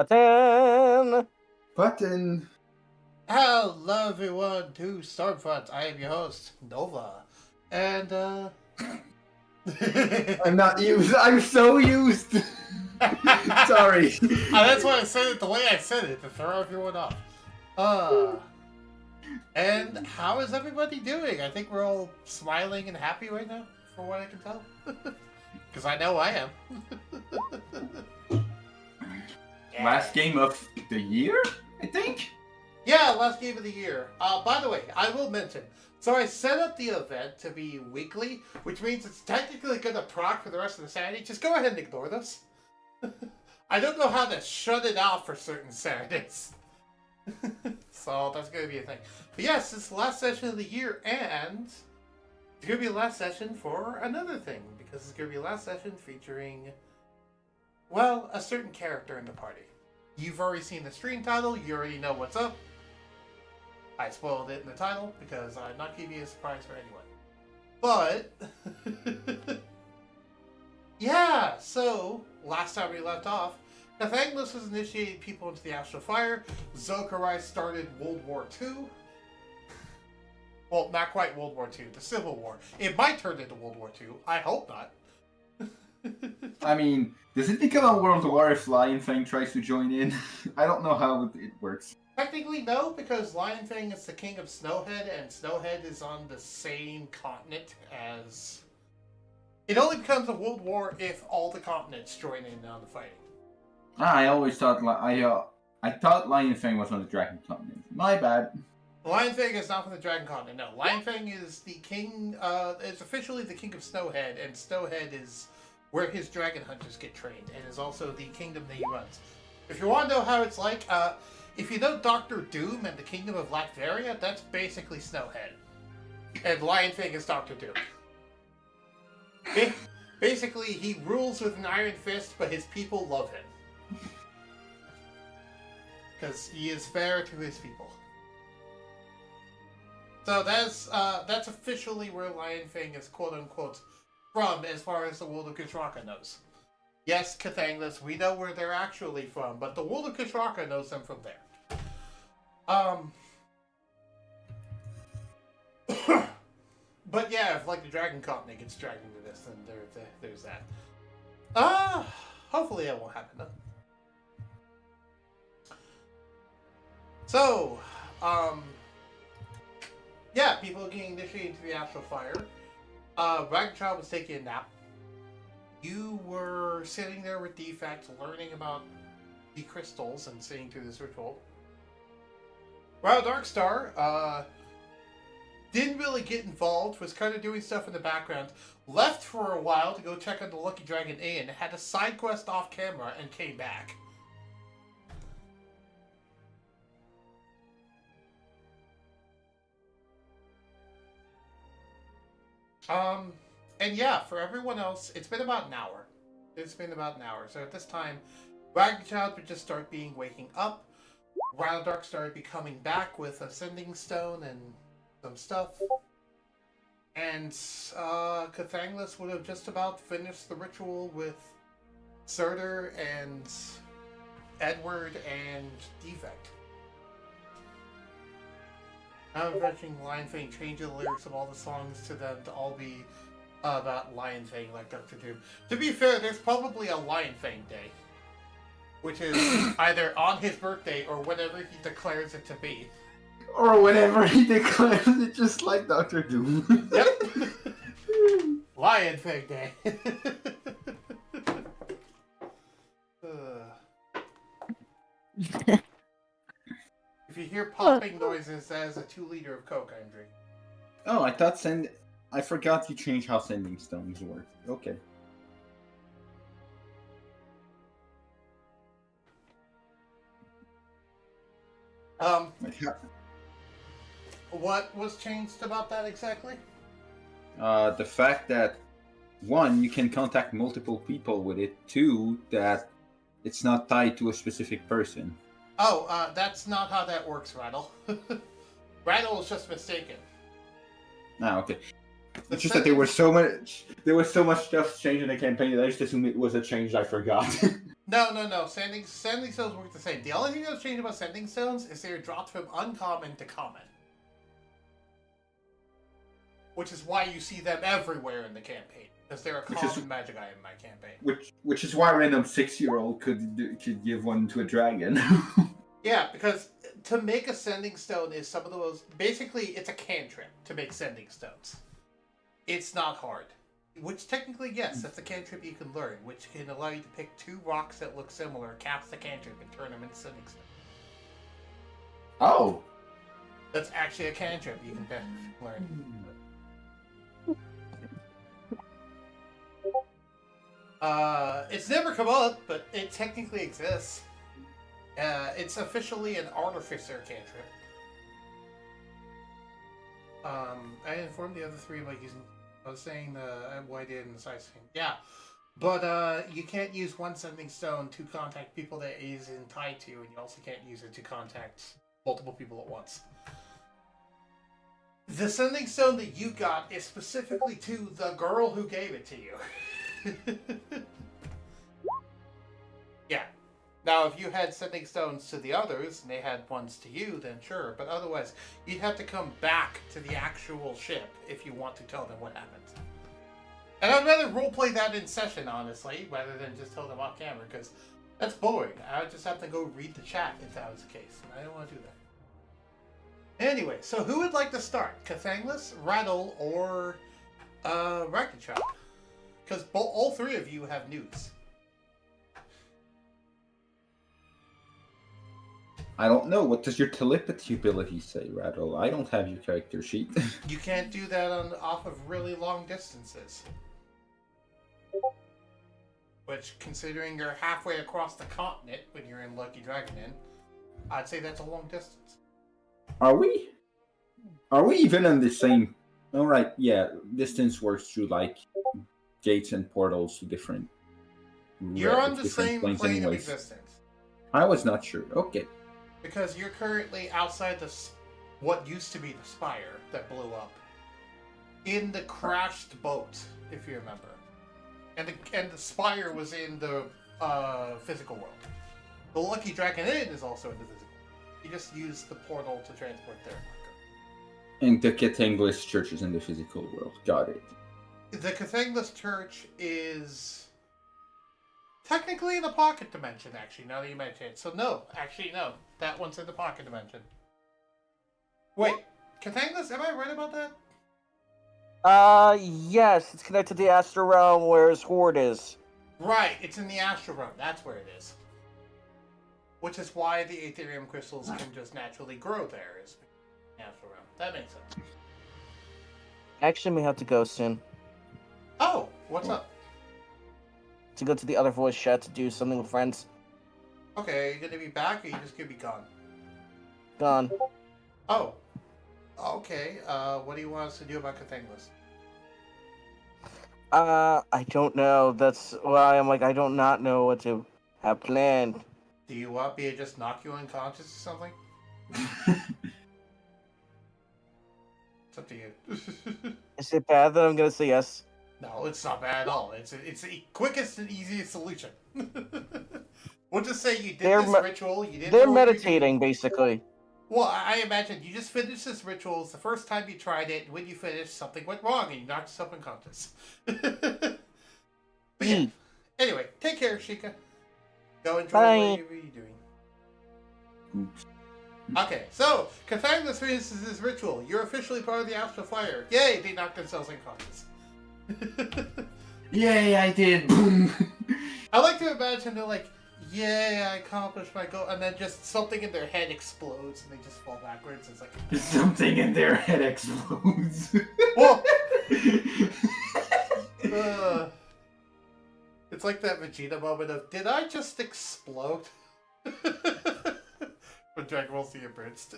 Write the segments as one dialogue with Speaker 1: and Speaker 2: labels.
Speaker 1: Button!
Speaker 2: Button!
Speaker 3: Hello everyone to Stormfront. I am your host, Nova. And,
Speaker 2: I'm not used. I'm so used. Sorry.
Speaker 3: That's why I said it the way I said it, to throw everyone off. And how is everybody doing? I think we're all smiling and happy right now, from what I can tell. Because I know I am.
Speaker 2: Last game of the year, I think?
Speaker 3: Yeah, last game of the year. By the way, I will mention, so I set up the event to be weekly, which means it's technically going to proc for the rest of the Saturday. Just go ahead and ignore this. I don't know how to shut it off for certain Saturdays. So that's going to be a thing. But yes, it's the last session of the year, and it's going to be the last session for another thing, because it's going to be the last session featuring, well, a certain character in the party. You've already seen the stream title, you already know what's up. I spoiled it in the title because I'm not giving you a surprise for anyone. But, yeah, so, last time we left off, Nathanielus has initiated people into the Astral Fire, Zokarai started World War II. Well, not quite World War II, the Civil War. It might turn into World War II, I hope not.
Speaker 2: I mean, does it become a World War if Lion Fang tries to join in? I don't know how it works.
Speaker 3: Technically, no, because Lion Fang is the king of Snowhead, and Snowhead is on the same continent as... It only becomes a world war if all the continents join in on the fighting.
Speaker 2: I always thought I thought Lion Fang was on the Dragon Continent. My bad.
Speaker 3: Lion Fang is not from the Dragon Continent, no. Lion Fang is the king, is officially the king of Snowhead, and Snowhead is where his dragon hunters get trained, and is also the kingdom that he runs. If you want to know how it's like, if you know Doctor Doom and the Kingdom of Latveria, that's basically Snowhead. And Lion Fang is Doctor Doom. Basically, he rules with an iron fist, but his people love him. Because he is fair to his people. So that's officially where Lion Fang is quote-unquote from as far as the world of Kushraka knows. Yes, Cathanglus, we know where they're actually from, but the world of Kushraka knows them from there. But yeah, if like the Dragon Continent gets dragged into this, then there's that. Hopefully that won't happen though. So, yeah, people are getting initiated into the Astral Fire. Ragnachilde was taking a nap. You were sitting there with Defect, learning about the crystals and seeing through this ritual. While Darkstar, didn't really get involved, was kind of doing stuff in the background, left for a while to go check on the Lucky Dragon Inn, had a side quest off camera, and came back. And yeah, for everyone else, it's been about an hour. So at this time, Ragnachilde would just start waking up. Wild Dark started becoming back with a sending stone and some stuff. And Cathanglus would have just about finished the ritual with Surtur and Edward and Defect. I'm watching Lion Fang change the lyrics of all the songs to them to all be about Lion Fang like Dr. Doom. To be fair, there's probably a Lion Fang Day, which is either on his birthday or whenever he declares it to be.
Speaker 2: Or whenever he declares it, just like Dr. Doom.
Speaker 3: Yep. Lion Fang Day. If you hear popping noises, that is a 2-liter of Coke I'm drinking.
Speaker 2: Oh, I forgot to change how sending stones work. Okay.
Speaker 3: What was changed about that exactly?
Speaker 2: The fact that 1, you can contact multiple people with it. 2, that it's not tied to a specific person.
Speaker 3: Oh, that's not how that works, Rattle. Rattle is just mistaken.
Speaker 2: Ah, okay. It's just that there was so much stuff changed in the campaign that I just assumed it was a change I forgot.
Speaker 3: No. Sending stones work the same. The only thing that's changed about sending stones is they're dropped from uncommon to common. Which is why you see them everywhere in the campaign. Because they're a common magic item in my campaign.
Speaker 2: Which is why a random 6-year-old could give one to a dragon.
Speaker 3: Yeah, because to make a sending stone is some of the most... Basically, it's a cantrip to make sending stones. It's not hard. Which technically, yes, that's a cantrip you can learn, which can allow you to pick 2 rocks that look similar, cast the cantrip, and turn them into sending stones.
Speaker 2: Oh!
Speaker 3: That's actually a cantrip you can learn. It's never come up, but it technically exists. It's officially an artificer cantrip. I informed the other 3 about using... I was saying what I did in the size thing. Yeah. But you can't use one sending stone to contact people that it is in tied to, and you also can't use it to contact multiple people at once. The sending stone that you got is specifically to the girl who gave it to you. Yeah. Now, if you had sending stones to the others, and they had ones to you, then sure. But otherwise, you'd have to come back to the actual ship if you want to tell them what happened. And I'd rather roleplay that in session, honestly, rather than just tell them off camera, because that's boring. I would just have to go read the chat if that was the case, and I don't want to do that. Anyway, so who would like to start? Cathanglis, Rattle, or ragnachilde? Because all 3 of you have news.
Speaker 2: I don't know. What does your telepathy ability say, Rattle? I don't have your character sheet.
Speaker 3: You can't do that off of really long distances. Which, considering you're halfway across the continent when you're in Lucky Dragon Inn, I'd say that's a long distance.
Speaker 2: Are we? Are we even on the same... Alright, yeah. Distance works through, like, gates and portals to different...
Speaker 3: You're on the same
Speaker 2: planes
Speaker 3: plane of
Speaker 2: anyways.
Speaker 3: existence.
Speaker 2: I was not sure. Okay.
Speaker 3: Because you're currently outside what used to be the spire that blew up. In the crashed boat, if you remember. And the spire was in the physical world. The Lucky Dragon Inn is also in the physical world. You just use the portal to transport there.
Speaker 2: And the Cathanglis Church is in the physical world. Got it.
Speaker 3: The Cathanglis Church is... technically in the pocket dimension, actually, now that you mention it. So no, actually no. That one's in the pocket dimension. Wait, Cathanglis, am I right about that?
Speaker 1: Yes, it's connected to the Astral Realm where his horde is.
Speaker 3: Right, it's in the Astral Realm, that's where it is. Which is why the Aetherium crystals can just naturally grow there, is the Astral Realm. That makes sense.
Speaker 1: Actually, we have to go soon.
Speaker 3: Oh, what's up?
Speaker 1: To go to the other voice chat to do something with friends.
Speaker 3: Okay, are you gonna be back or are you just gonna be gone?
Speaker 1: Gone.
Speaker 3: Oh. Okay, what do you want us to do about Cathanglis?
Speaker 1: I don't know. That's why I'm like, I don't not know what to have planned.
Speaker 3: Do you want me to just knock you unconscious or something? It's up to you.
Speaker 1: Is it bad that I'm gonna say yes?
Speaker 3: No, it's not bad at all. It's the quickest and easiest solution. We'll just say you did this ritual. You didn't.
Speaker 1: They're meditating, basically.
Speaker 3: Well, I imagine you just finished this ritual. It's the first time you tried it. And when you finished, something went wrong and you knocked yourself unconscious. But yeah. Anyway, take care, Sheikah. Go enjoy whatever you're doing. Okay, so Cathanglis finishes his ritual. You're officially part of the Astral Fire. Yay! They knocked themselves unconscious.
Speaker 2: Yay, I did! Boom!
Speaker 3: I like to imagine they're like, yay, I accomplished my goal, and then just something in their head explodes and they just fall backwards. It's like
Speaker 2: something in their head explodes.
Speaker 3: Whoa! It's like that Vegeta moment of, did I just explode? When Dragon Ball Z abridged.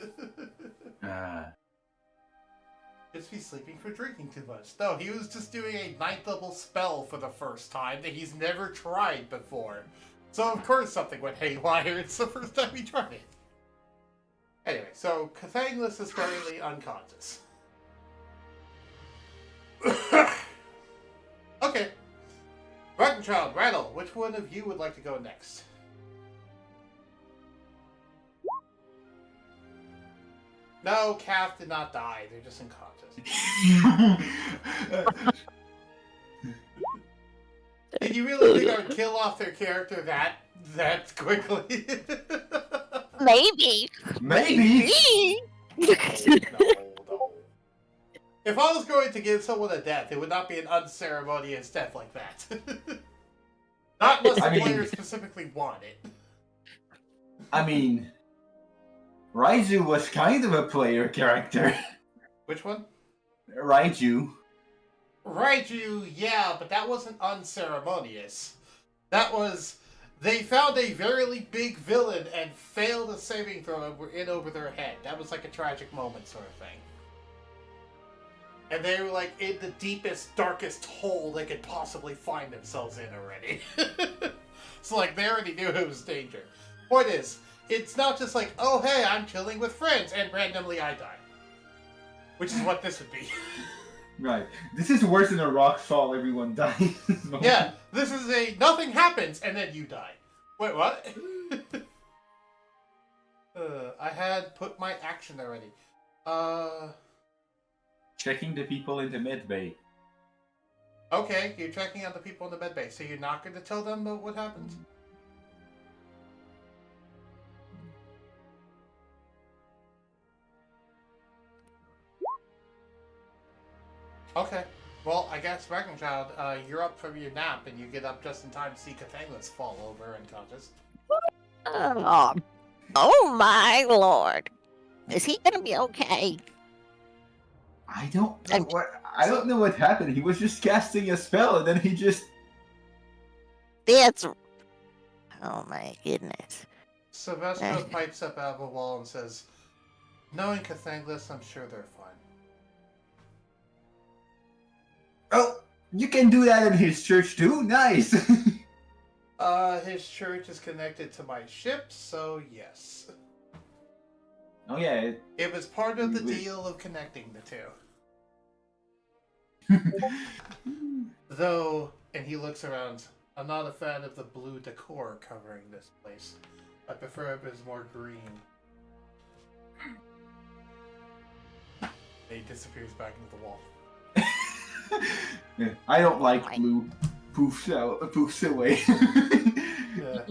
Speaker 3: Just be sleeping for drinking too much. No, he was just doing a 9th level spell for the first time that he's never tried before. So of course something went haywire. It's the first time he tried it. Anyway, so Cathanglis is currently unconscious. Ragnachilde, Rattle, which one of you would like to go next? No, Calf did not die. They're just unconscious. Did you really think I would kill off their character that quickly?
Speaker 4: Maybe.
Speaker 3: No. If I was going to give someone a death, it would not be an unceremonious death like that. Not unless the player specifically want it.
Speaker 5: I mean, Raiju was kind of a player character.
Speaker 3: Which one?
Speaker 5: Raiju,
Speaker 3: yeah, but that wasn't unceremonious. That was... They found a very big villain and failed a saving throw and were in over their head. That was like a tragic moment sort of thing. And they were like in the deepest, darkest hole they could possibly find themselves in already. So like they already knew it was danger. Point is, it's not just like, oh hey, I'm chilling with friends and randomly I die. Which is what this would be.
Speaker 5: right? This is worse than a rock fall. Everyone dies.
Speaker 3: Yeah, this is a nothing happens and then you die. Wait, what? I had put my action already.
Speaker 5: Checking the people in the medbay.
Speaker 3: Okay, you're checking out the people in the medbay, so you're not going to tell them what happened? Okay. Well, I guess, Ragnachilde, you're up from your nap, and you get up just in time to see Cathainless fall over unconscious.
Speaker 4: Oh my lord. Is he gonna be okay?
Speaker 5: I don't know what happened. He was just casting a spell, and then he just...
Speaker 4: That's... Oh my goodness.
Speaker 3: Sylvester pipes up out of the wall and says, knowing Cathainless, I'm sure they're fine.
Speaker 5: Oh, you can do that in his church too? Nice!
Speaker 3: His church is connected to my ship, so yes.
Speaker 5: Oh yeah.
Speaker 3: It was part of the deal of connecting the two. Though, and he looks around, I'm not a fan of the blue decor covering this place. I prefer it as more green. And he disappears back into the wall.
Speaker 5: Yeah, I don't like blue. Poofs away.
Speaker 3: Yeah.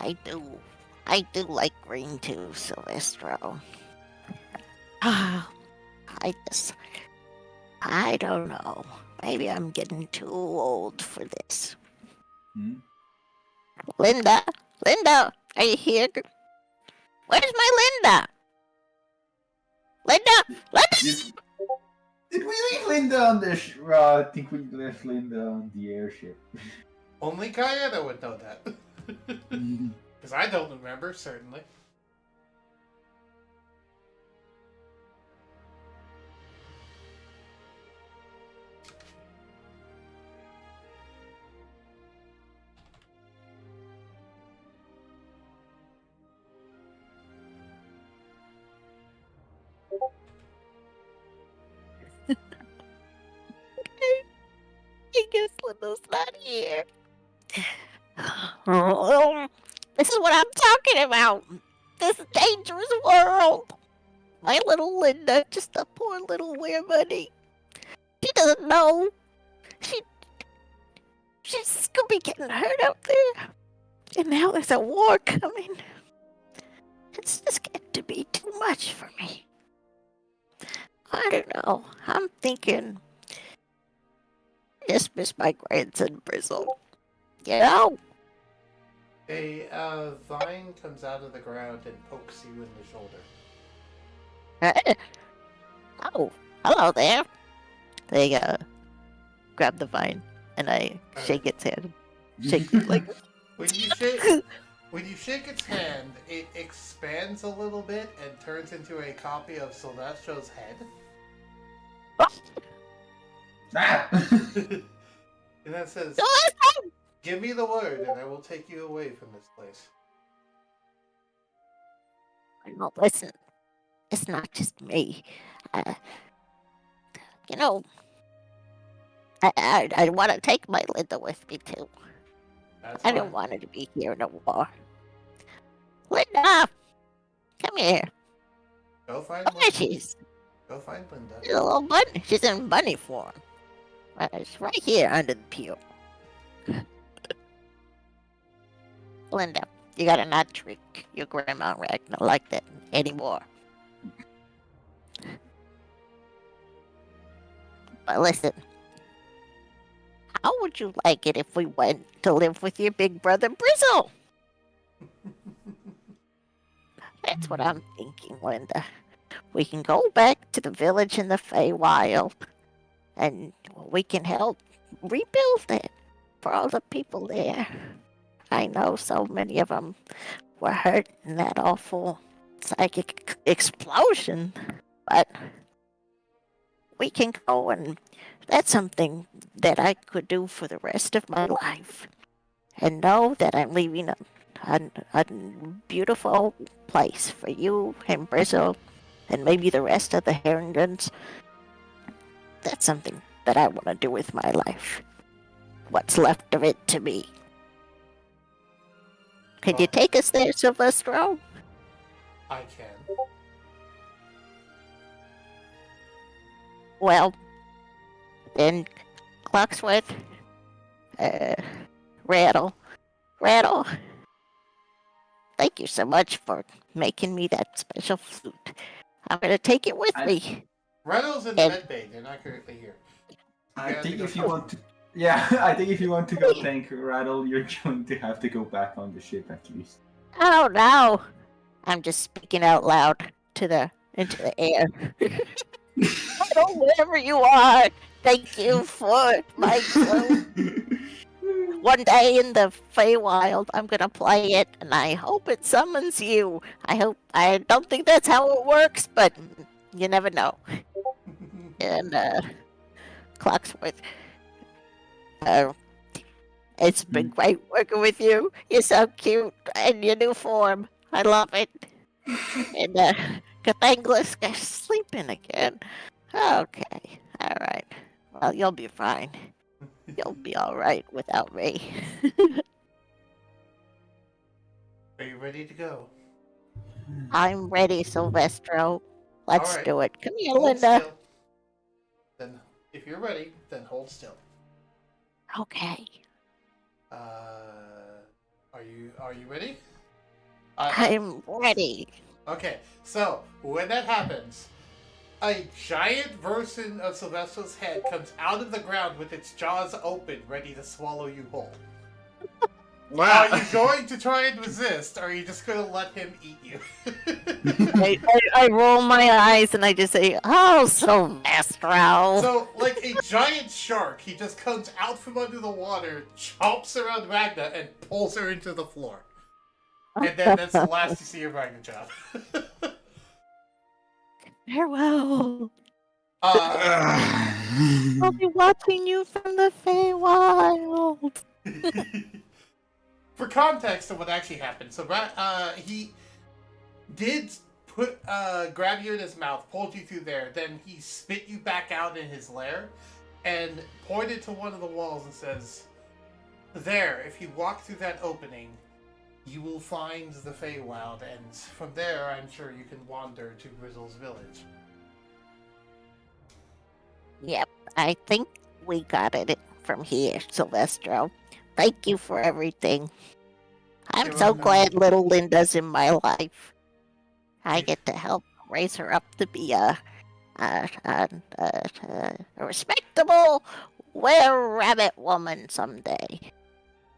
Speaker 4: I do like green too, Silvestro. I don't know. Maybe I'm getting too old for this.
Speaker 5: Hmm?
Speaker 4: Linda, are you here? Where's my Linda? Linda!
Speaker 5: Did we leave Linda on the I think we left Linda on the airship.
Speaker 3: Only Guyana would know that. Because I don't remember, certainly.
Speaker 4: I guess Linda's not here. This is what I'm talking about. This dangerous world. My little Linda, just a poor little werebuddy. She doesn't know. She's gonna be getting hurt out there. And now there's a war coming. It's just getting to be too much for me. I don't know. I'm thinking, just miss my grandson Brizzle. You know?
Speaker 3: A vine comes out of the ground and pokes you in the shoulder.
Speaker 4: Oh, hello there. They grab the vine and I shake its hand. Shake it like.
Speaker 3: When you shake its hand, it expands a little bit and turns into a copy of Silvestro's head.
Speaker 5: Ah!
Speaker 3: And that says, give me the word and I will take you away from this place.
Speaker 4: No, listen. It's not just me. You know, I want to take my Linda with me too.
Speaker 3: That's
Speaker 4: I
Speaker 3: fine.
Speaker 4: don't want her to be here no more. Linda, come here.
Speaker 3: Go find
Speaker 4: Oh, there
Speaker 3: Linda.
Speaker 4: she is.
Speaker 3: Go find Linda.
Speaker 4: She's a little bunny. She's in bunny form. She's right here under the pew. Linda, you gotta not trick your grandma Ragnar like that anymore. But listen, how would you like it if we went to live with your big brother Brizzle? That's what I'm thinking, Linda. We can go back to the village in the Feywild, and we can help rebuild it for all the people there. I know so many of them were hurt in that awful psychic explosion, but we can go, and that's something that I could do for the rest of my life. And know that I'm leaving a beautiful place for you and Brizzle and maybe the rest of the Herringtons. That's something that I want to do with my life. What's left of it to me. Can you take us there, Silvestro?
Speaker 3: I can.
Speaker 4: Well, then, Clocksworth, Rattle, thank you so much for making me that special flute. I'm gonna take it with me.
Speaker 3: Reynolds and
Speaker 4: And-
Speaker 3: Medbay, they're not currently here.
Speaker 5: I
Speaker 3: Yeah,
Speaker 5: think
Speaker 3: they
Speaker 5: if
Speaker 3: go
Speaker 5: you
Speaker 3: first.
Speaker 5: want to, yeah, I think if you want to go thank Rattle, you're going to have to go back on the ship at least.
Speaker 4: Oh no! I'm just speaking out loud into the air. Rattle, wherever you are, thank you for my flute. One day in the Feywild, I'm gonna play it, and I hope it summons you. I don't think that's how it works, but you never know. And Clocksworth, it's been great working with you. You're so cute in your new form. I love it. And Cathanglis is sleeping again. Okay, all right. Well, you'll be fine. You'll be all right without me.
Speaker 3: Are you ready to go?
Speaker 4: I'm ready, Silvestro. Let's
Speaker 3: All right.
Speaker 4: do it. Come here,
Speaker 3: Hold
Speaker 4: Linda.
Speaker 3: still. Then, if you're ready, then hold still.
Speaker 4: Okay.
Speaker 3: Are you ready?
Speaker 4: I'm ready.
Speaker 3: Okay, so when that happens, a giant version of Sylvester's head comes out of the ground with its jaws open, ready to swallow you whole.
Speaker 2: Wow.
Speaker 3: Are you going to try and resist, or are you just going to let him eat you?
Speaker 4: I roll my eyes and I just say, "Oh, Silvestro."
Speaker 3: So, like a giant shark, he just comes out from under the water, chomps around Ragna, and pulls her into the floor. And then that's the last you see of Ragna Job.
Speaker 4: Farewell. I'll be watching you from the Feywild.
Speaker 3: For context of what actually happened, so he did grab you in his mouth, pulled you through there, then he spit you back out in his lair, and pointed to one of the walls and says, "There, if you walk through that opening, you will find the Feywild, and from there, I'm sure you can wander to Grizzle's village."
Speaker 4: Yep, I think we got it from here, Silvestro. Thank you for everything. I'm
Speaker 3: You're
Speaker 4: so
Speaker 3: welcome.
Speaker 4: glad little Linda's in my life. I get to help raise her up to be a respectable were-rabbit woman someday.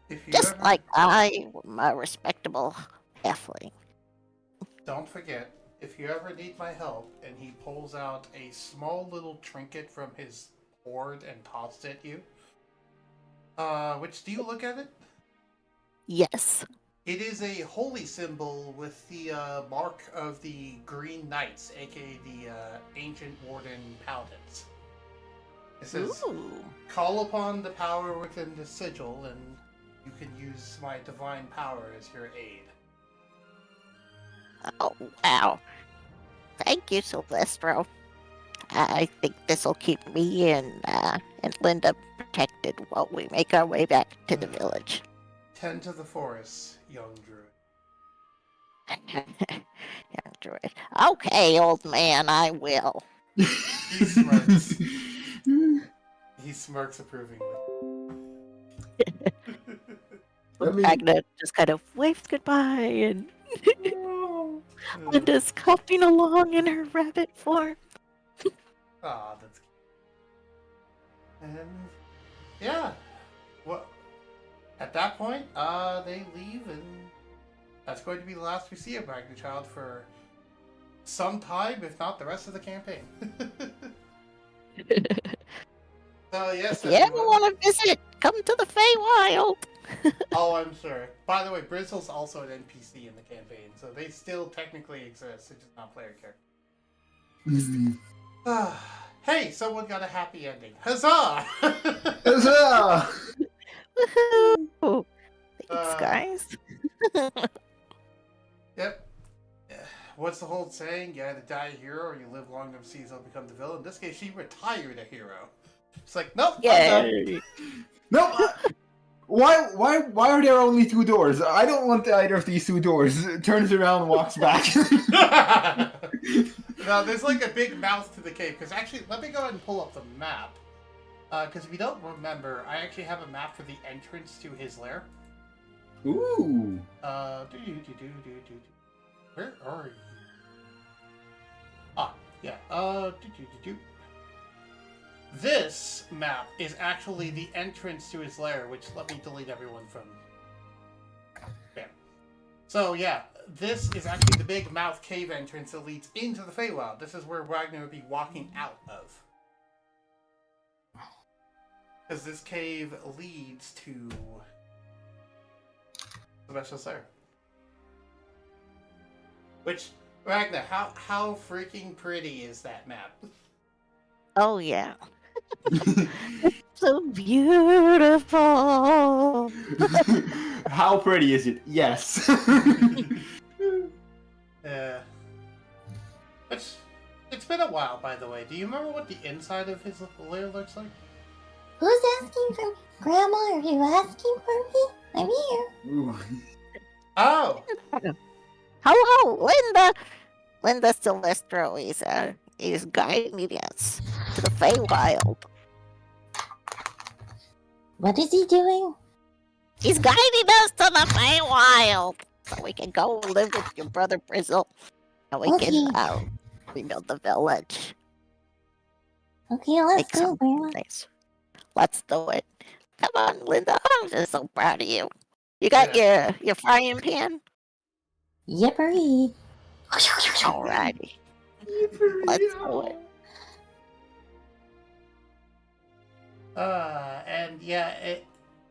Speaker 3: If you
Speaker 4: Just
Speaker 3: ever,
Speaker 4: like I am a respectable halfling.
Speaker 3: don't forget, if you ever need my help, and he pulls out a small little trinket from his hoard and tosses it at you, do you look at it?
Speaker 4: Yes.
Speaker 3: It is a holy symbol with the mark of the Green Knights, aka the Ancient Warden Paladins. It says,
Speaker 4: Ooh.
Speaker 3: "Call upon the power within the sigil, and you can use my divine power as your aid."
Speaker 4: Oh, wow. Thank you, Silvestro. I think this will keep me and Linda protected while we make our way back to the village.
Speaker 3: Tend to the forest, young druid.
Speaker 4: Young druid. Okay, old man, I will.
Speaker 3: He smirks. He smirks approvingly.
Speaker 4: Ragna just kind of waves goodbye, and Linda's hopping along in her rabbit form.
Speaker 3: Aw, that's cute. And yeah, well, at that point, they leave, and that's going to be the last we see of ragnachilde for some time, if not the rest of the campaign. So yes,
Speaker 4: If you ever want to visit, come to the Feywild.
Speaker 3: Oh, I'm sure. By the way, Brizzle's also an NPC in the campaign, so they still technically exist. They're just not player characters. Hey, someone got a happy ending. Huzzah!
Speaker 5: Huzzah!
Speaker 4: Woohoo! Thanks, guys.
Speaker 3: Yep. What's the whole saying? You either die a hero or you live long enough to see yourself become the villain. In this case, she retired a hero. It's like, nope.
Speaker 4: Yeah.
Speaker 5: Nope. Why are there only 2 doors? I don't want either of these 2 doors. Turns around and walks back.
Speaker 3: No, there's like a big mouth to the cave. Because actually, let me go ahead and pull up the map. Because if you don't remember, I actually have a map for the entrance to his lair.
Speaker 5: Ooh.
Speaker 3: Where are you? Ah, yeah. This map is actually the entrance to his lair, which let me delete everyone from. Bam. So yeah, this is actually the big mouth cave entrance that leads into the Feywild. This is where Ragnar would be walking out of. Because this cave leads to Sylvester's lair. Which, Ragnar, how freaking pretty is that map?
Speaker 4: Oh, yeah. So beautiful.
Speaker 5: How pretty is it? Yes.
Speaker 3: Yeah. It's been a while, by the way. Do you remember what the inside of his lair looks like?
Speaker 6: Who's asking for me? Grandma, are you asking for me? I'm here.
Speaker 5: Ooh.
Speaker 3: Oh!
Speaker 4: Hello, Linda. Linda Silvestro is guiding us to the Feywild.
Speaker 6: What is he doing?
Speaker 4: He's guiding us to the Feywild, so we can go live with your brother Brizzle, and we can rebuild the village.
Speaker 6: Okay, let's
Speaker 4: Make
Speaker 6: go,
Speaker 4: some
Speaker 6: Grandma.
Speaker 4: things. Let's do it. Come on, Linda. I'm just so proud of you. You got your frying pan?
Speaker 6: Yippery.
Speaker 4: Alrighty. Let's do it.
Speaker 3: And yeah,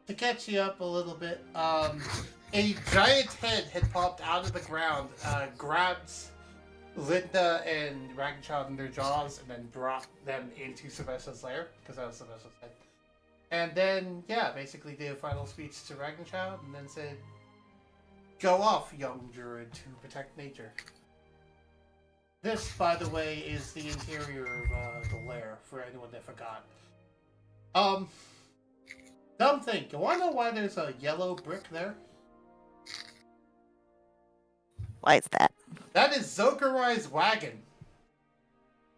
Speaker 3: to catch you up a little bit, a giant head had popped out of the ground, grabs Linda and ragnachilde in their jaws, and then brought them into Sylvester's lair, because that was Sylvester's head. And then, yeah, basically did a final speech to ragnachilde, and then said, "Go off, young druid, to protect nature." This, by the way, is the interior of the lair, for anyone that forgot. Dumb thing. You wanna know why there's a yellow brick there?
Speaker 4: Why is that?
Speaker 3: That is Zokarai's wagon.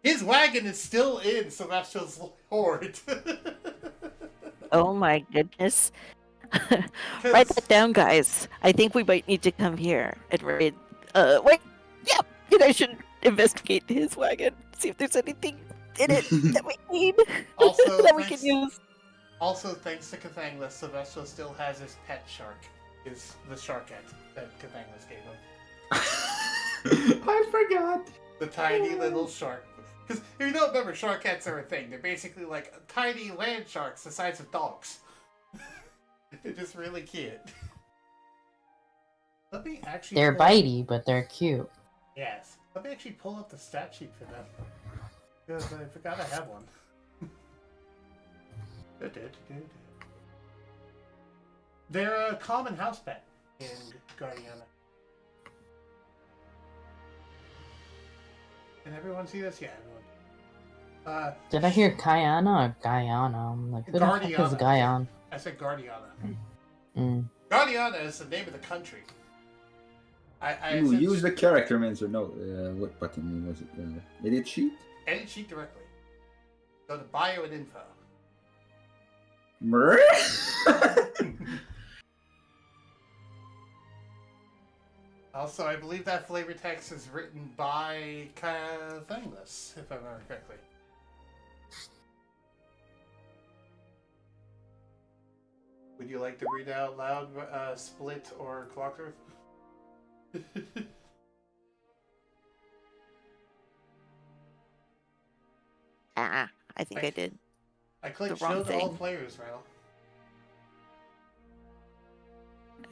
Speaker 3: His wagon is still in Celestial's horde.
Speaker 4: Oh my goodness. Write that down, guys. I think we might need to come here and raid. Wait. Yeah, you guys should investigate his wagon. See if there's anything in it that we need.
Speaker 3: Also,
Speaker 4: that we can use.
Speaker 3: Also, thanks to Cathanglis, Sylvester still has his pet shark. The sharkette that Cathanglis gave him.
Speaker 5: I forgot.
Speaker 3: The tiny little shark. Because if you don't remember, sharkettes are a thing. They're basically like tiny land sharks the size of dogs. They're just really cute. Let me actually.
Speaker 7: They're bitey, but they're cute.
Speaker 3: Yes. Let me actually pull up the stat sheet for them. Because I forgot I have one. They're a common house pet in Guardiana. Can everyone see this? Yeah, everyone.
Speaker 7: Did I hear Guyana or Guyana? I'm like, who the fuck is
Speaker 3: Guardiana.
Speaker 7: Guyana?
Speaker 3: I said Guardiana.
Speaker 7: Mm.
Speaker 3: Guardiana is the name of the country. I
Speaker 2: Ooh,
Speaker 3: said
Speaker 2: use the character names or no? What button was it? Edit sheet?
Speaker 3: edit sheet directly. Go to bio and info.
Speaker 2: Mer?
Speaker 3: Also, I believe that flavor text is written by Thangless, if I remember correctly. Would you like to read out loud, Split or Clockwork?
Speaker 4: I think I did.
Speaker 3: I clicked
Speaker 4: The wrong
Speaker 3: show to all
Speaker 4: thing.
Speaker 3: players, Randall.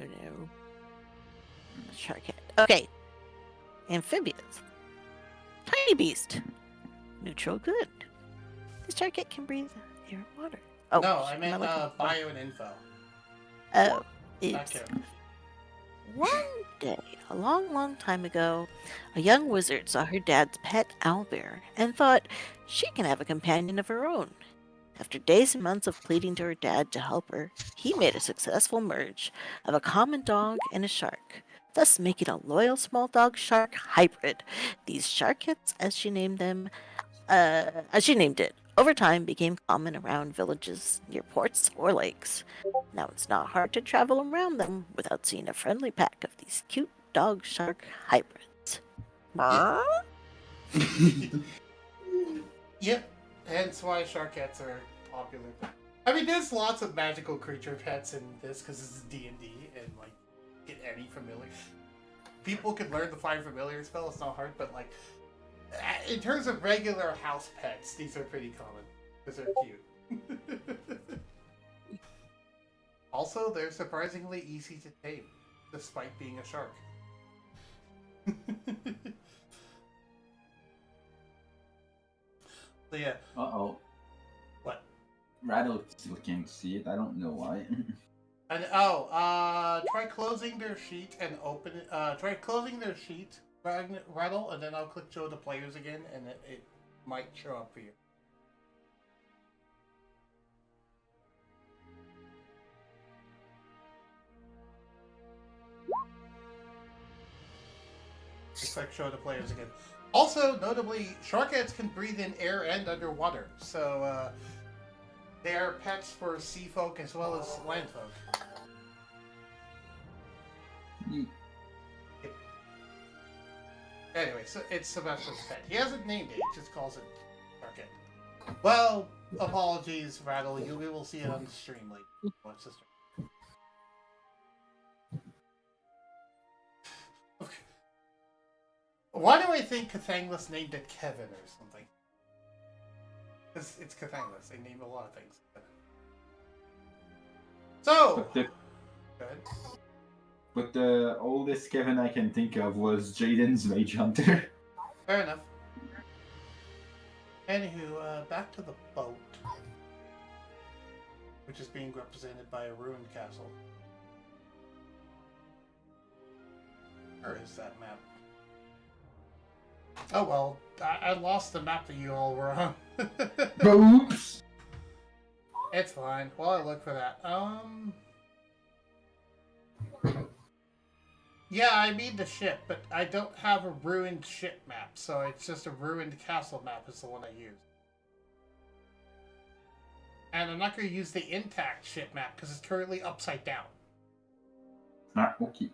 Speaker 4: Oh no. Shark head. Okay. Amphibians. Tiny beast. Neutral good. The shark head can breathe air and water. Oh,
Speaker 3: No, I
Speaker 4: am
Speaker 3: meant
Speaker 4: looking-
Speaker 3: bio and info.
Speaker 4: Oh,
Speaker 3: Not
Speaker 4: oops.
Speaker 3: Karen.
Speaker 4: One day, a long time ago, a young wizard saw her dad's pet owlbear and thought she can have a companion of her own. After days and months of pleading to her dad to help her, he made a successful merge of a common dog and a shark, thus making a loyal small dog shark hybrid. These sharkets, as she named it, over time became common around villages near ports or lakes. Now it's not hard to travel around them without seeing a friendly pack of these cute dog shark hybrids.
Speaker 3: Yep, hence why sharkettes are popular. I mean, there's lots of magical creature pets in this because this is D&D and like get any familiar. People can learn the find familiar spell. It's not hard, but like in terms of regular house pets, these are pretty common because they're cute. Also, they're surprisingly easy to tame, despite being a shark. So yeah.
Speaker 2: Uh-oh.
Speaker 3: What?
Speaker 2: Rattle still can't see it. I don't know why.
Speaker 3: And try closing their sheet and open it. Try closing their sheet, Rattle, and then I'll click show the players again, and it might show up for you. Click show the players again. Also, notably, sharkheads can breathe in air and underwater, so they are pets for sea folk as well as land folk. Anyway, so it's Sylvester's pet. He hasn't named it, he just calls it Sharkhead. Well, apologies, Rattle. You will see it on the stream later. Watch the stream. Okay. Why do I think Cathangless named it Kevin or something? Because it's Cathangless. They name a lot of things. So,
Speaker 2: But the oldest Kevin I can think of was Jaden's Mage Hunter.
Speaker 3: fair enough. Anywho, back to the boat, which is being represented by a ruined castle. Where is that map? Oh well, I lost the map that you all were on.
Speaker 2: Oops!
Speaker 3: It's fine. While I look for that, yeah, I mean the ship, but I don't have a ruined ship map, so it's just a ruined castle map is the one I use. And I'm not going to use the intact ship map because it's currently upside down.
Speaker 2: Ah, okay.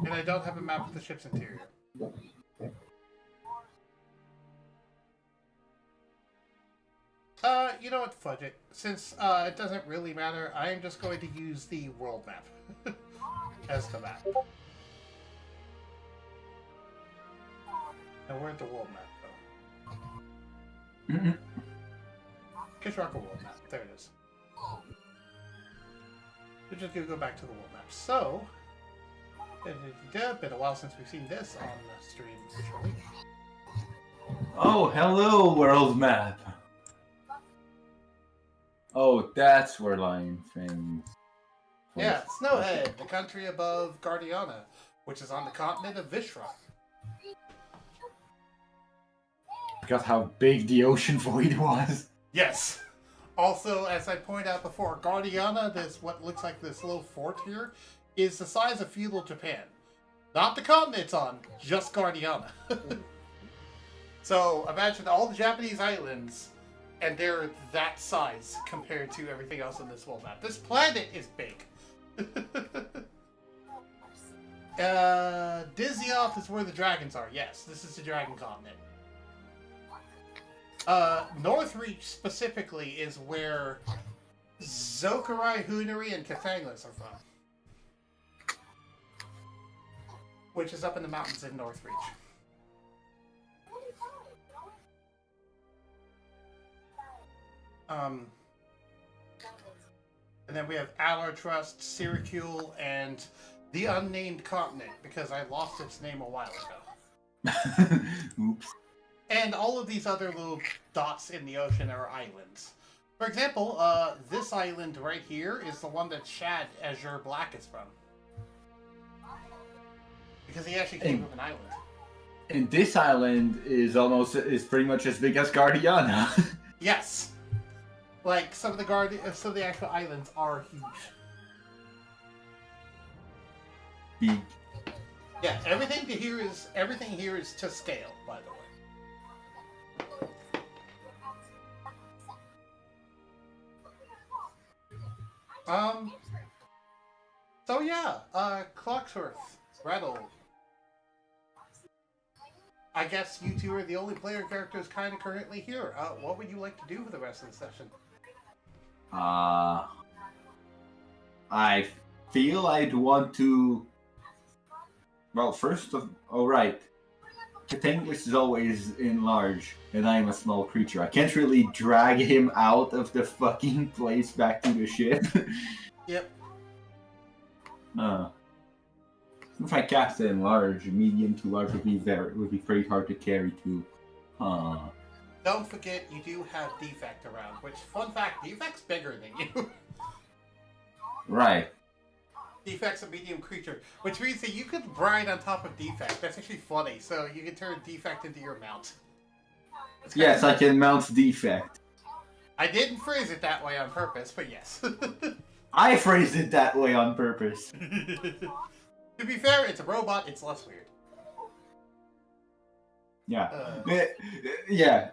Speaker 3: And I don't have a map of the ship's interior. You know what, fudge it. Since it doesn't really matter, I am just going to use the world map as the map. Now where'd the world map go? Kishraka world map. There it is. We're just gonna go back to the world map. So, been a while since we've seen this on the stream, surely.
Speaker 2: Oh, hello, world map! Oh, that's where Lion Fang.
Speaker 3: Yeah, Snowhead, the country above Guardiana, which is on the continent of Vishra.
Speaker 5: Forgot how big the ocean void was.
Speaker 3: Yes. Also, as I pointed out before, Guardiana, this what looks like this little fort here, is the size of feudal Japan. Not the continent it's on, just Guardiana. So imagine all the Japanese islands, and they're that size compared to everything else on this world map. This planet is big. Dizioth is where the dragons are. Yes, this is the dragon continent. Northreach specifically is where Zokarai, Hunari, and Cathanglis are from. Which is up in the mountains in Northreach. And then we have Alar Trust, Syracuse, and the Unnamed Continent, because I lost its name a while ago.
Speaker 5: Oops.
Speaker 3: And all of these other little dots in the ocean are islands. For example, this island right here is the one that Shad Azure Black is from. Because he actually came from an island.
Speaker 5: And this island is pretty much as big as Guardiana.
Speaker 3: Yes. Like, some of the actual islands are huge.
Speaker 5: Big.
Speaker 3: Yeah, everything here is to scale, by the way. So yeah, Clocksworth, Rattle. I guess you two are the only player characters kind of currently here. What would you like to do for the rest of the session?
Speaker 5: I feel I'd want to... Well, alright. Cathanglis is always in large, and I am a small creature. I can't really drag him out of the fucking place back to the ship.
Speaker 3: Yep.
Speaker 5: If I cast it in large, medium to large would be pretty hard to carry too.
Speaker 3: Don't forget, you do have Defect around, which, fun fact, Defect's bigger than you.
Speaker 5: Right.
Speaker 3: Defect's a medium creature, which means that you could ride on top of Defect. That's actually funny, so you can turn Defect into your mount.
Speaker 5: Yes, I can mount Defect.
Speaker 3: I didn't phrase it that way on purpose, but yes.
Speaker 5: I phrased it that way on purpose.
Speaker 3: To be fair, it's a robot, it's less weird.
Speaker 5: Yeah.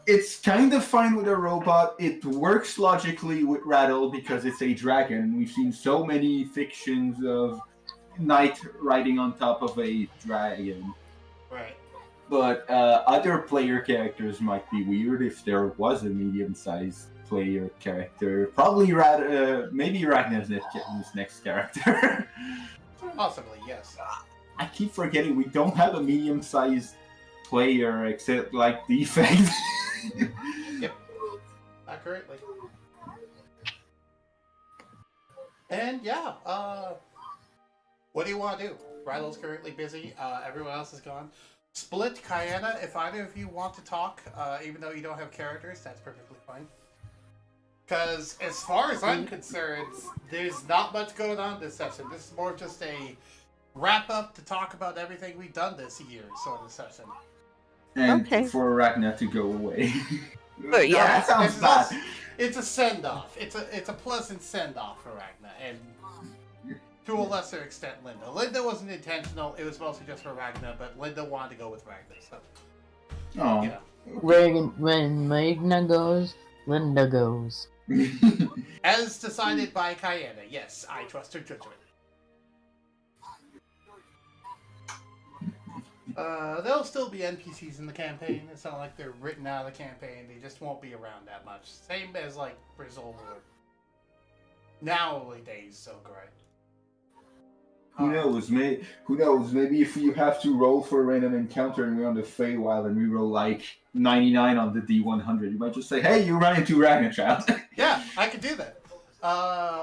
Speaker 5: It's kind of fine with a robot. It works logically with Rattle because it's a dragon. We've seen so many fictions of knight riding on top of a dragon.
Speaker 3: Right.
Speaker 5: But other player characters might be weird if there was a medium-sized player character. Probably maybe Ragnar's next character.
Speaker 3: Possibly, yes.
Speaker 5: I keep forgetting we don't have a medium-sized player except like Defect.
Speaker 3: Yep. Not currently. And yeah, what do you want to do? Rylo's currently busy. Everyone else is gone. Split Kayana, if either of you want to talk, even though you don't have characters, that's perfectly fine. Because as far as I'm concerned, there's not much going on this session. This is more just a wrap-up to talk about everything we've done this year sort of session.
Speaker 5: And
Speaker 4: Okay.
Speaker 5: for Ragnar to go away.
Speaker 4: But yeah.
Speaker 5: That sounds bad.
Speaker 3: It's a send-off. It's a pleasant send-off for Ragnar, and to a lesser extent, Linda. Linda wasn't intentional. It was mostly just for Ragnar, but Linda wanted to go with Ragnar. So,
Speaker 5: Oh.
Speaker 3: you know.
Speaker 7: When Magna goes, Linda goes.
Speaker 3: As decided by Kayana, yes, I trust her judgment. There'll still be NPCs in the campaign. It's not like they're written out of the campaign. They just won't be around that much. Same as like Brazil or nowadays, so great.
Speaker 5: Who knows? Maybe if you have to roll for a random encounter and we're on the Feywild and we roll like 99 on the D100, you might just say, "Hey, you ran into Ragnachilde."
Speaker 3: Yeah, I could do that.